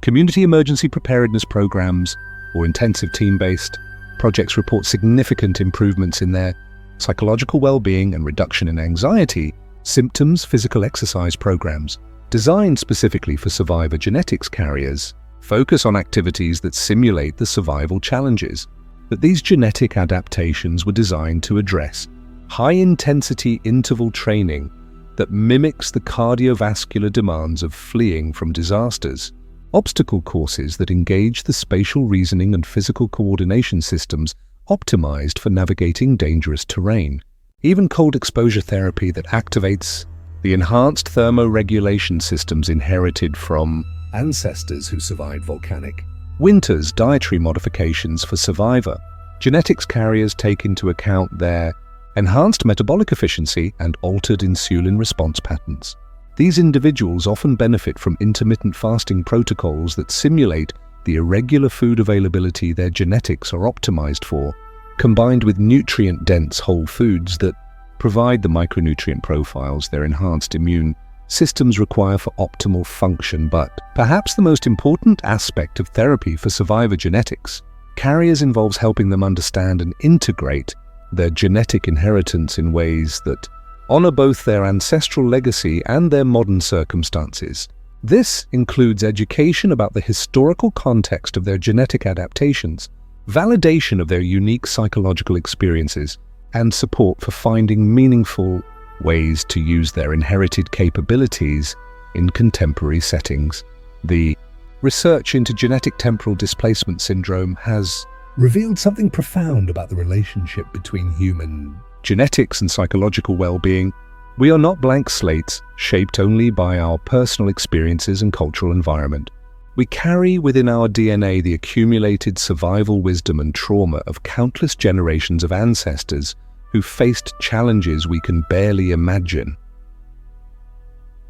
community emergency preparedness programs, or intensive team-based projects report significant improvements in their psychological well-being and reduction in anxiety symptoms. Physical exercise programs designed specifically for survivor genetics carriers focus on activities that simulate the survival challenges that these genetic adaptations were designed to address. High-intensity interval training that mimics the cardiovascular demands of fleeing from disasters. Obstacle courses that engage the spatial reasoning and physical coordination systems optimized for navigating dangerous terrain. Even cold exposure therapy that activates the enhanced thermoregulation systems inherited from ancestors who survived volcanic winters. Dietary modifications for survivor genetics carriers take into account their enhanced metabolic efficiency and altered insulin response patterns. These individuals often benefit from intermittent fasting protocols that simulate the irregular food availability their genetics are optimized for, combined with nutrient-dense whole foods that provide the micronutrient profiles their enhanced immune systems require for optimal function. But perhaps the most important aspect of therapy for survivor genetics carriers involves helping them understand and integrate their genetic inheritance in ways that honor both their ancestral legacy and their modern circumstances. This includes education about the historical context of their genetic adaptations, validation of their unique psychological experiences, and support for finding meaningful ways to use their inherited capabilities in contemporary settings. The research into genetic temporal displacement syndrome has revealed something profound about the relationship between human genetics and psychological well-being. We are not blank slates, shaped only by our personal experiences and cultural environment. We carry within our DNA the accumulated survival wisdom and trauma of countless generations of ancestors who faced challenges we can barely imagine.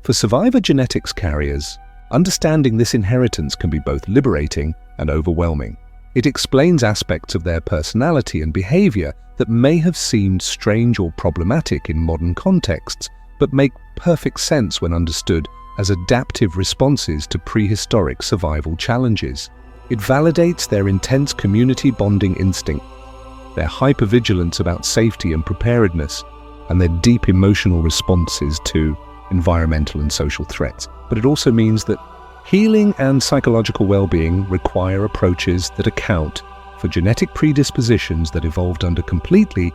For survivor genetics carriers, understanding this inheritance can be both liberating and overwhelming. It explains aspects of their personality and behavior that may have seemed strange or problematic in modern contexts, but make perfect sense when understood as adaptive responses to prehistoric survival challenges. It validates their intense community bonding instinct, their hypervigilance about safety and preparedness, and their deep emotional responses to environmental and social threats. But it also means that healing and psychological well-being require approaches that account for genetic predispositions that evolved under completely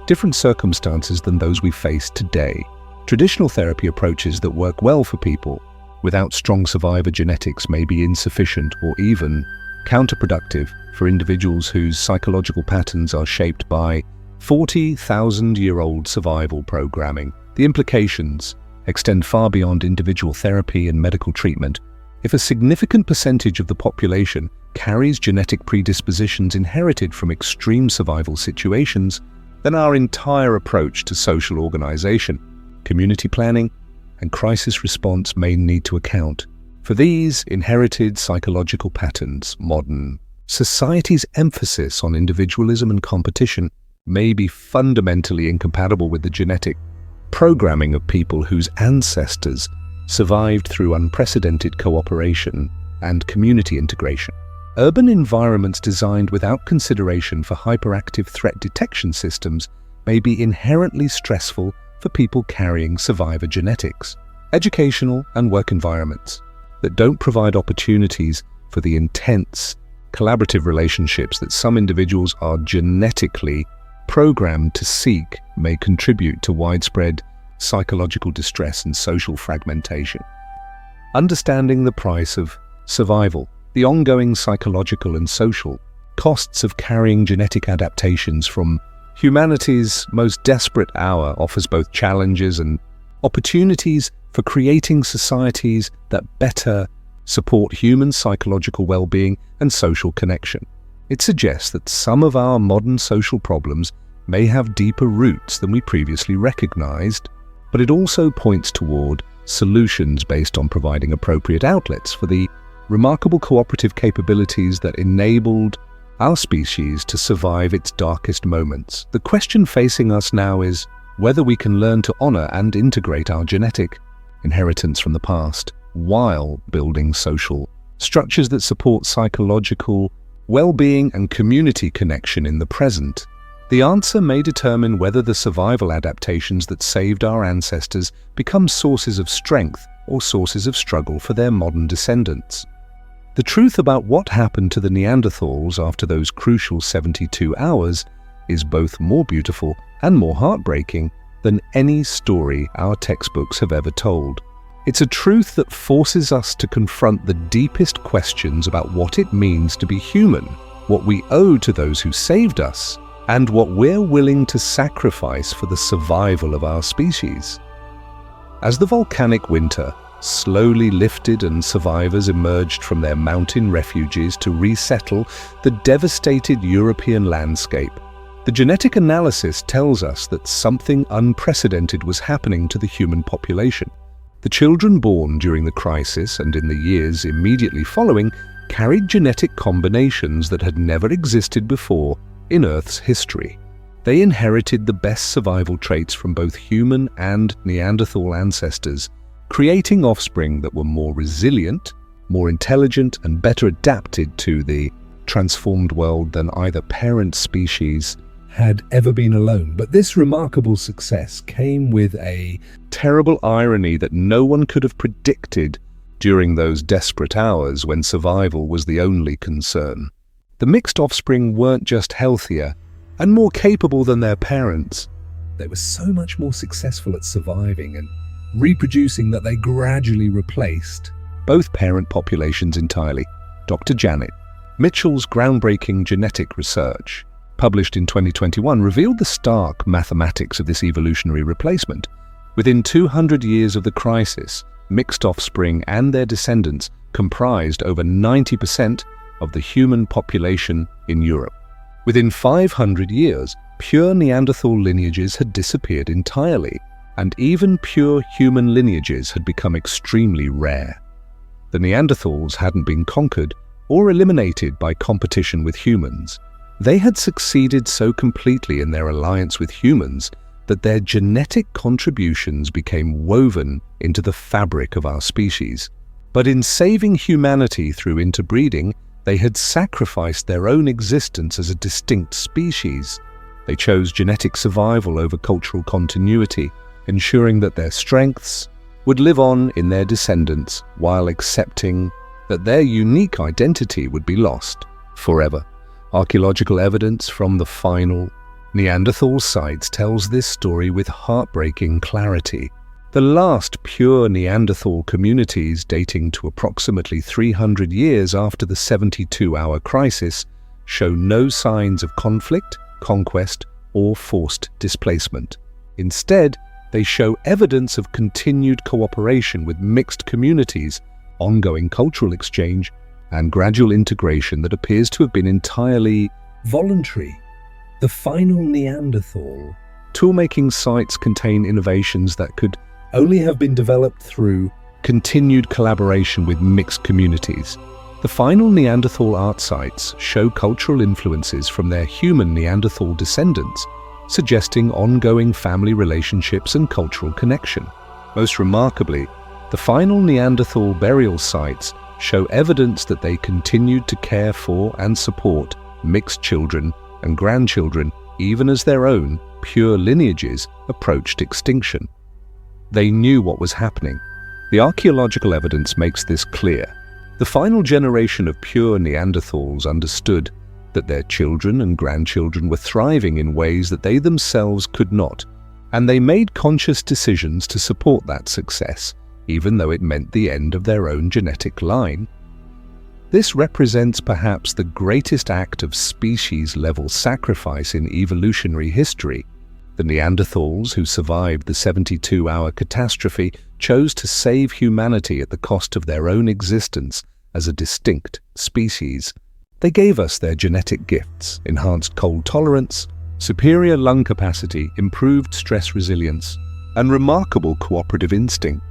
different circumstances than those we face today. Traditional therapy approaches that work well for people without strong survivor genetics may be insufficient or even counterproductive for individuals whose psychological patterns are shaped by 40,000-year-old survival programming. The implications extend far beyond individual therapy and medical treatment. If a significant percentage of the population carries genetic predispositions inherited from extreme survival situations, then our entire approach to social organization, community planning, and crisis response may need to account for these inherited psychological patterns. Modern society's emphasis on individualism and competition may be fundamentally incompatible with the genetic programming of people whose ancestors survived through unprecedented cooperation and community integration. urban environments designed without consideration for hyperactive threat detection systems may be inherently stressful for people carrying survivor genetics. Educational and work environments that don't provide opportunities for the intense, collaborative relationships that some individuals are genetically programmed to seek may contribute to widespread psychological distress and social fragmentation. Understanding the price of survival, the ongoing psychological and social costs of carrying genetic adaptations from humanity's most desperate hour offers both challenges and opportunities for creating societies that better support human psychological well-being and social connection. It suggests that some of our modern social problems may have deeper roots than we previously recognized, but it also points toward solutions based on providing appropriate outlets for the remarkable cooperative capabilities that enabled our species to survive its darkest moments. The question facing us now is whether we can learn to honor and integrate our genetic inheritance from the past while building social structures that support psychological well-being and community connection in the present. The answer may determine whether the survival adaptations that saved our ancestors become sources of strength or sources of struggle for their modern descendants. The truth about what happened to the Neanderthals after those crucial 72 hours is both more beautiful and more heartbreaking than any story our textbooks have ever told. It's a truth that forces us to confront the deepest questions about what it means to be human, what we owe to those who saved us, and what we're willing to sacrifice for the survival of our species. As the volcanic winter slowly lifted and survivors emerged from their mountain refuges to resettle the devastated European landscape, the genetic analysis tells us that something unprecedented was happening to the human population. The children born during the crisis and in the years immediately following carried genetic combinations that had never existed before in Earth's history. They inherited the best survival traits from both human and Neanderthal ancestors, creating offspring that were more resilient, more intelligent, and better adapted to the transformed world than either parent species had ever been alone. But this remarkable success came with a terrible irony that no one could have predicted during those desperate hours when survival was the only concern. The mixed offspring weren't just healthier and more capable than their parents. They were so much more successful at surviving and reproducing that they gradually replaced both parent populations entirely. Dr. Janet Mitchell's groundbreaking genetic research, published in 2021, revealed the stark mathematics of this evolutionary replacement. Within 200 years of the crisis, mixed offspring and their descendants comprised over 90% of the human population in Europe. Within 500 years, pure Neanderthal lineages had disappeared entirely, and even pure human lineages had become extremely rare. The Neanderthals hadn't been conquered or eliminated by competition with humans. They had succeeded so completely in their alliance with humans that their genetic contributions became woven into the fabric of our species. But in saving humanity through interbreeding, they had sacrificed their own existence as a distinct species. They chose genetic survival over cultural continuity, ensuring that their strengths would live on in their descendants while accepting that their unique identity would be lost forever. Archaeological evidence from the final Neanderthal sites tells this story with heartbreaking clarity. The last pure Neanderthal communities, dating to approximately 300 years after the 72-hour crisis, show no signs of conflict, conquest, or forced displacement. Instead, they show evidence of continued cooperation with mixed communities, ongoing cultural exchange, and gradual integration that appears to have been entirely voluntary. The final Neanderthal toolmaking sites contain innovations that could only have been developed through continued collaboration with mixed communities. The final Neanderthal art sites show cultural influences from their human Neanderthal descendants, suggesting ongoing family relationships and cultural connection. Most remarkably, the final Neanderthal burial sites show evidence that they continued to care for and support mixed children and grandchildren even as their own pure lineages approached extinction. They knew what was happening. The archaeological evidence makes this clear. The final generation of pure Neanderthals understood that their children and grandchildren were thriving in ways that they themselves could not, and they made conscious decisions to support that success, even though it meant the end of their own genetic line. This represents perhaps the greatest act of species-level sacrifice in evolutionary history. The Neanderthals, who survived the 72-hour catastrophe, chose to save humanity at the cost of their own existence as a distinct species. They gave us their genetic gifts: enhanced cold tolerance, superior lung capacity, improved stress resilience, and remarkable cooperative instincts,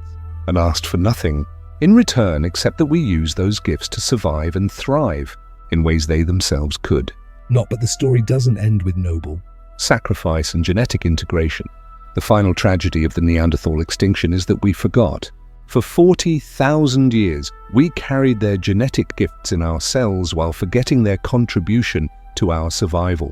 and asked for nothing in return except that we use those gifts to survive and thrive in ways they themselves could. But the story doesn't end with noble sacrifice and genetic integration. The final tragedy of the Neanderthal extinction is that we forgot. For 40,000 years, we carried their genetic gifts in our cells while forgetting their contribution to our survival.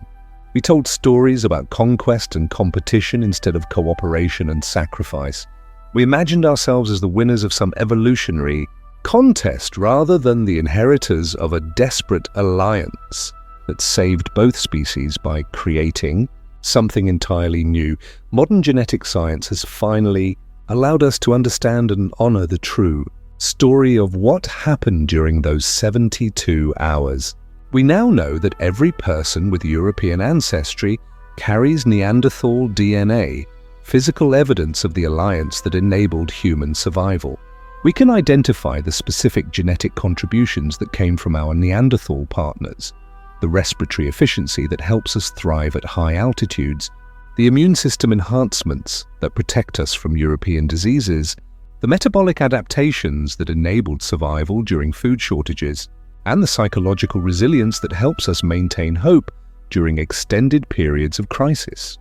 We told stories about conquest and competition instead of cooperation and sacrifice. We imagined ourselves as the winners of some evolutionary contest rather than the inheritors of a desperate alliance that saved both species by creating something entirely new. Modern genetic science has finally allowed us to understand and honor the true story of what happened during those 72 hours. We now know that every person with European ancestry carries Neanderthal DNA, physical evidence of the alliance that enabled human survival. We can identify the specific genetic contributions that came from our Neanderthal partners: the respiratory efficiency that helps us thrive at high altitudes, the immune system enhancements that protect us from European diseases, the metabolic adaptations that enabled survival during food shortages, and the psychological resilience that helps us maintain hope during extended periods of crisis.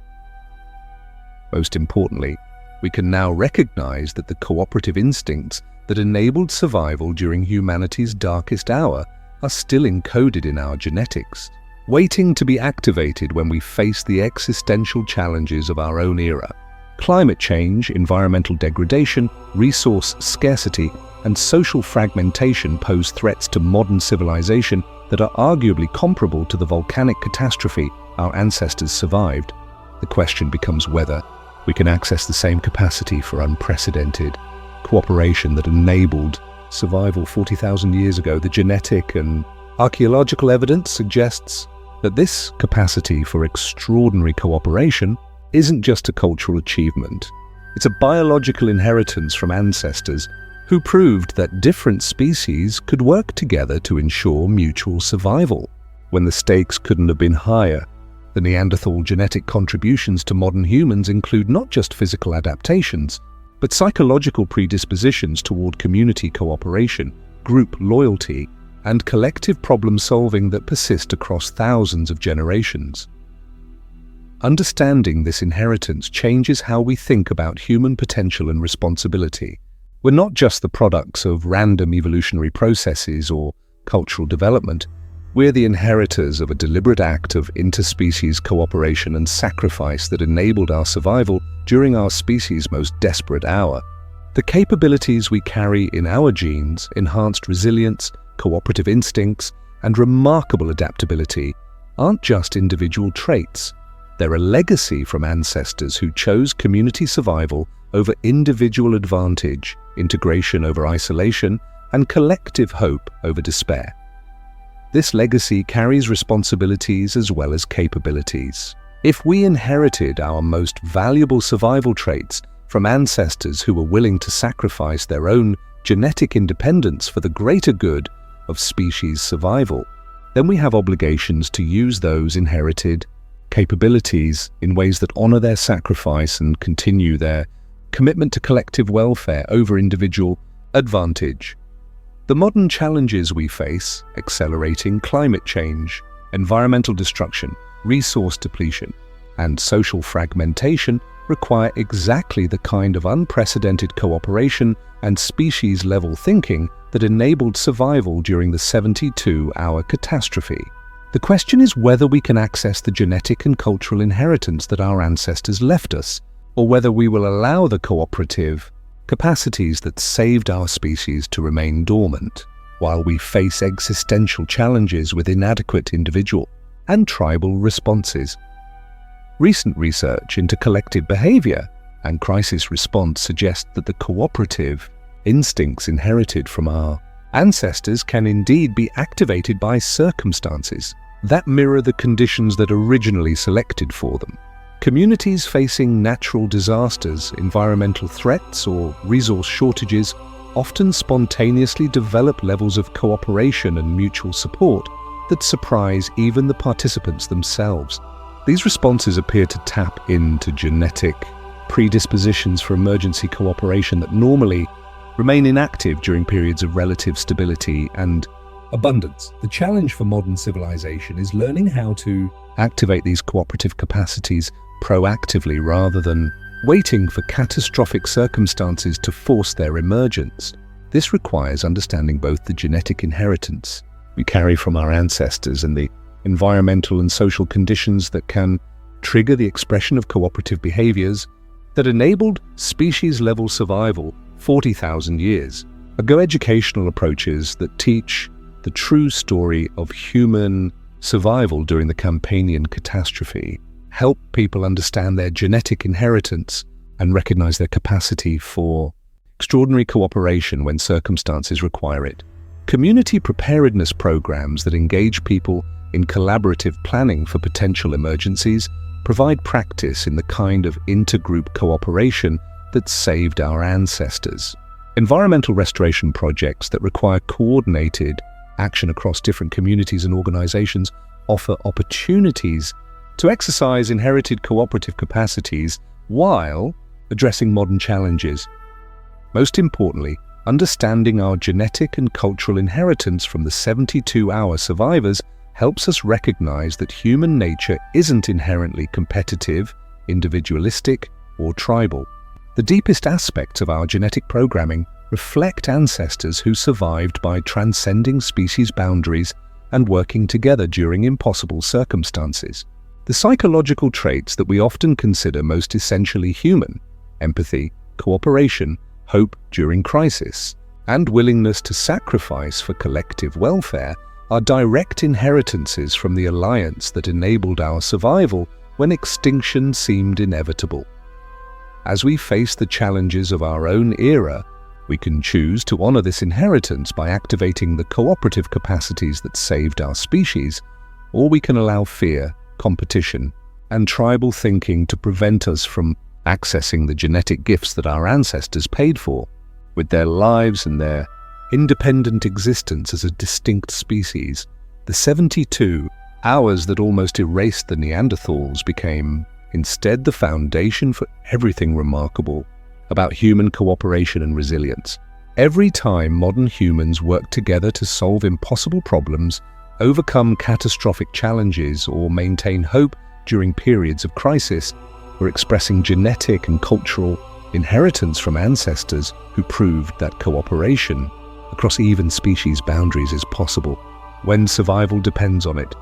Most importantly, we can now recognize that the cooperative instincts that enabled survival during humanity's darkest hour are still encoded in our genetics, waiting to be activated when we face the existential challenges of our own era. Climate change, environmental degradation, resource scarcity, and social fragmentation pose threats to modern civilization that are arguably comparable to the volcanic catastrophe our ancestors survived. The question becomes whether we can access the same capacity for unprecedented cooperation that enabled survival 40,000 years ago. The genetic and archaeological evidence suggests that this capacity for extraordinary cooperation isn't just a cultural achievement. It's a biological inheritance from ancestors who proved that different species could work together to ensure mutual survival when the stakes couldn't have been higher. The Neanderthal genetic contributions to modern humans include not just physical adaptations, but psychological predispositions toward community cooperation, group loyalty, and collective problem-solving that persist across thousands of generations. Understanding this inheritance changes how we think about human potential and responsibility. We're not just the products of random evolutionary processes or cultural development. We're the inheritors of a deliberate act of interspecies cooperation and sacrifice that enabled our survival during our species' most desperate hour. The capabilities we carry in our genes, enhanced resilience, cooperative instincts, and remarkable adaptability, aren't just individual traits. They're a legacy from ancestors who chose community survival over individual advantage, integration over isolation, and collective hope over despair. This legacy carries responsibilities as well as capabilities. If we inherited our most valuable survival traits from ancestors who were willing to sacrifice their own genetic independence for the greater good of species survival, then we have obligations to use those inherited capabilities in ways that honor their sacrifice and continue their commitment to collective welfare over individual advantage. The modern challenges we face, accelerating climate change, environmental destruction, resource depletion, and social fragmentation, require exactly the kind of unprecedented cooperation and species-level thinking that enabled survival during the 72-hour catastrophe. The question is whether we can access the genetic and cultural inheritance that our ancestors left us, or whether we will allow the cooperative capacities that saved our species to remain dormant, while we face existential challenges with inadequate individual and tribal responses. Recent research into collective behavior and crisis response suggests that the cooperative instincts inherited from our ancestors can indeed be activated by circumstances that mirror the conditions that originally selected for them. Communities facing natural disasters, environmental threats, or resource shortages often spontaneously develop levels of cooperation and mutual support that surprise even the participants themselves. These responses appear to tap into genetic predispositions for emergency cooperation that normally remain inactive during periods of relative stability and abundance. The challenge for modern civilization is learning how to activate these cooperative capacities proactively rather than waiting for catastrophic circumstances to force their emergence. This requires understanding both the genetic inheritance we carry from our ancestors and the environmental and social conditions that can trigger the expression of cooperative behaviors that enabled species-level survival 40,000 years ago. Educational approaches that teach the true story of human survival during the Campanian catastrophe help people understand their genetic inheritance and recognize their capacity for extraordinary cooperation when circumstances require it. Community preparedness programs that engage people in collaborative planning for potential emergencies provide practice in the kind of intergroup cooperation that saved our ancestors. Environmental restoration projects that require coordinated action across different communities and organizations offer opportunities to exercise inherited cooperative capacities while addressing modern challenges. Most importantly, understanding our genetic and cultural inheritance from the 72-hour survivors helps us recognize that human nature isn't inherently competitive, individualistic, or tribal. The deepest aspects of our genetic programming reflect ancestors who survived by transcending species boundaries and working together during impossible circumstances. The psychological traits that we often consider most essentially human, empathy, cooperation, hope during crisis, and willingness to sacrifice for collective welfare, are direct inheritances from the alliance that enabled our survival when extinction seemed inevitable. As we face the challenges of our own era, we can choose to honor this inheritance by activating the cooperative capacities that saved our species, or we can allow fear, competition, and tribal thinking to prevent us from accessing the genetic gifts that our ancestors paid for. With their lives and their independent existence as a distinct species, the 72 hours that almost erased the Neanderthals became instead the foundation for everything remarkable about human cooperation and resilience. Every time modern humans work together to solve impossible problems, overcome catastrophic challenges, or maintain hope during periods of crisis, we're expressing genetic and cultural inheritance from ancestors who proved that cooperation across even species boundaries is possible when survival depends on it.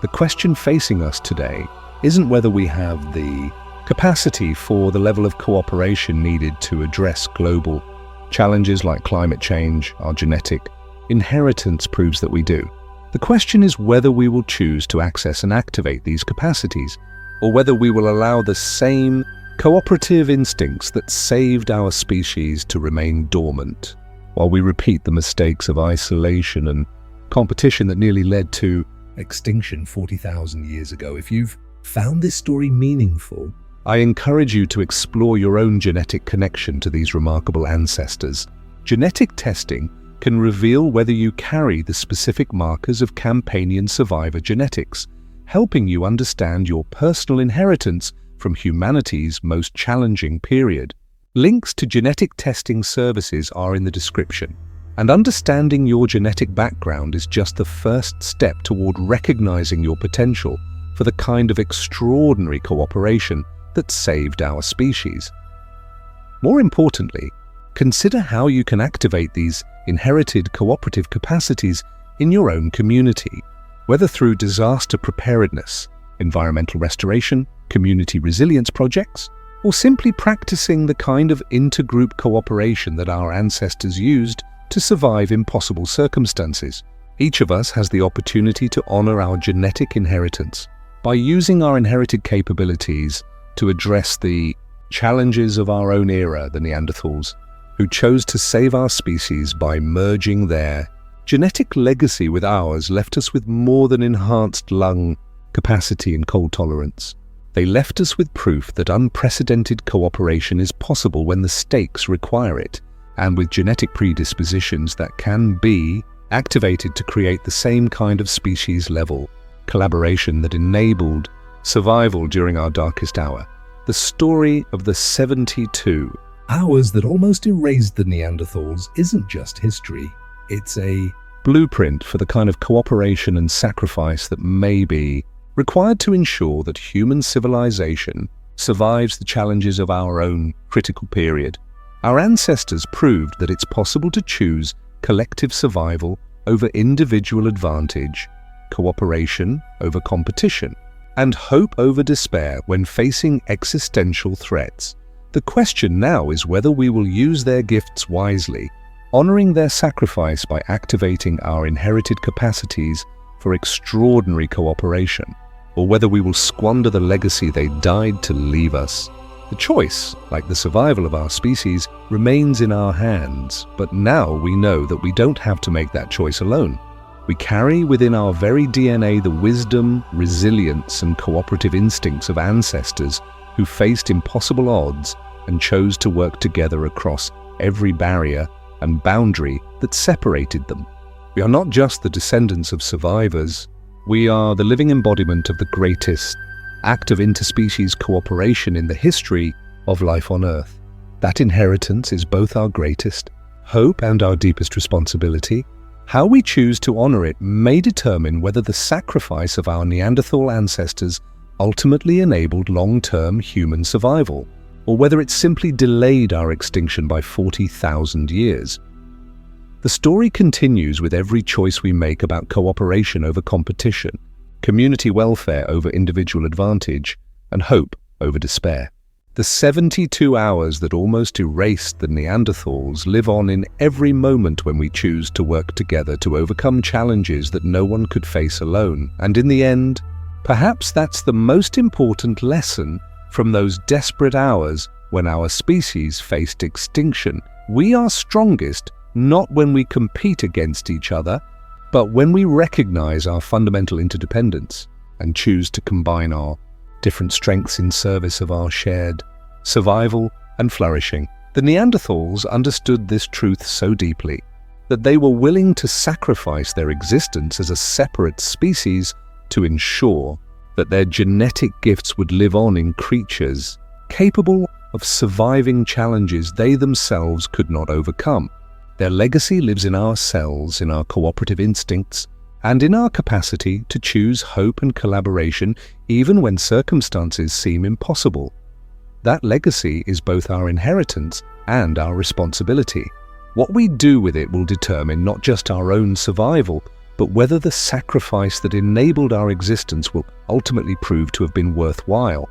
The question facing us today isn't whether we have the capacity for the level of cooperation needed to address global challenges like climate change. Our genetic inheritance proves that we do. The question is whether we will choose to access and activate these capacities, or whether we will allow the same cooperative instincts that saved our species to remain dormant, while we repeat the mistakes of isolation and competition that nearly led to extinction 40,000 years ago. If you've found this story meaningful, I encourage you to explore your own genetic connection to these remarkable ancestors. Genetic testing can reveal whether you carry the specific markers of Campanian survivor genetics, helping you understand your personal inheritance from humanity's most challenging period. Links to genetic testing services are in the description, and understanding your genetic background is just the first step toward recognizing your potential for the kind of extraordinary cooperation that saved our species. More importantly, consider how you can activate these inherited cooperative capacities in your own community, whether through disaster preparedness, environmental restoration, community resilience projects, or simply practicing the kind of intergroup cooperation that our ancestors used to survive impossible circumstances. Each of us has the opportunity to honor our genetic inheritance by using our inherited capabilities to address the challenges of our own era, the Neanderthals, who chose to save our species by merging their genetic legacy with ours, left us with more than enhanced lung capacity and cold tolerance. They left us with proof that unprecedented cooperation is possible when the stakes require it, and with genetic predispositions that can be activated to create the same kind of species-level collaboration that enabled survival during our darkest hour. The story of the 72 hours that almost erased the Neanderthals isn't just history. It's a blueprint for the kind of cooperation and sacrifice that may be required to ensure that human civilization survives the challenges of our own critical period. Our ancestors proved that it's possible to choose collective survival over individual advantage, cooperation over competition, and hope over despair when facing existential threats. The question now is whether we will use their gifts wisely, honoring their sacrifice by activating our inherited capacities for extraordinary cooperation, or whether we will squander the legacy they died to leave us. The choice, like the survival of our species, remains in our hands, but now we know that we don't have to make that choice alone. We carry within our very DNA the wisdom, resilience, and cooperative instincts of ancestors who faced impossible odds and chose to work together across every barrier and boundary that separated them. We are not just the descendants of survivors, we are the living embodiment of the greatest act of interspecies cooperation in the history of life on Earth. That inheritance is both our greatest hope and our deepest responsibility. How we choose to honor it may determine whether the sacrifice of our Neanderthal ancestors ultimately enabled long-term human survival, or whether it simply delayed our extinction by 40,000 years. The story continues with every choice we make about cooperation over competition, community welfare over individual advantage, and hope over despair. The 72 hours that almost erased the Neanderthals live on in every moment when we choose to work together to overcome challenges that no one could face alone. And in the end, perhaps that's the most important lesson from those desperate hours when our species faced extinction. We are strongest not when we compete against each other, but when we recognize our fundamental interdependence and choose to combine our different strengths in service of our shared survival and flourishing. The Neanderthals understood this truth so deeply that they were willing to sacrifice their existence as a separate species to ensure that their genetic gifts would live on in creatures capable of surviving challenges they themselves could not overcome. Their legacy lives in our cells, in our cooperative instincts, and in our capacity to choose hope and collaboration even when circumstances seem impossible. That legacy is both our inheritance and our responsibility. What we do with it will determine not just our own survival, but whether the sacrifice that enabled our existence will ultimately prove to have been worthwhile.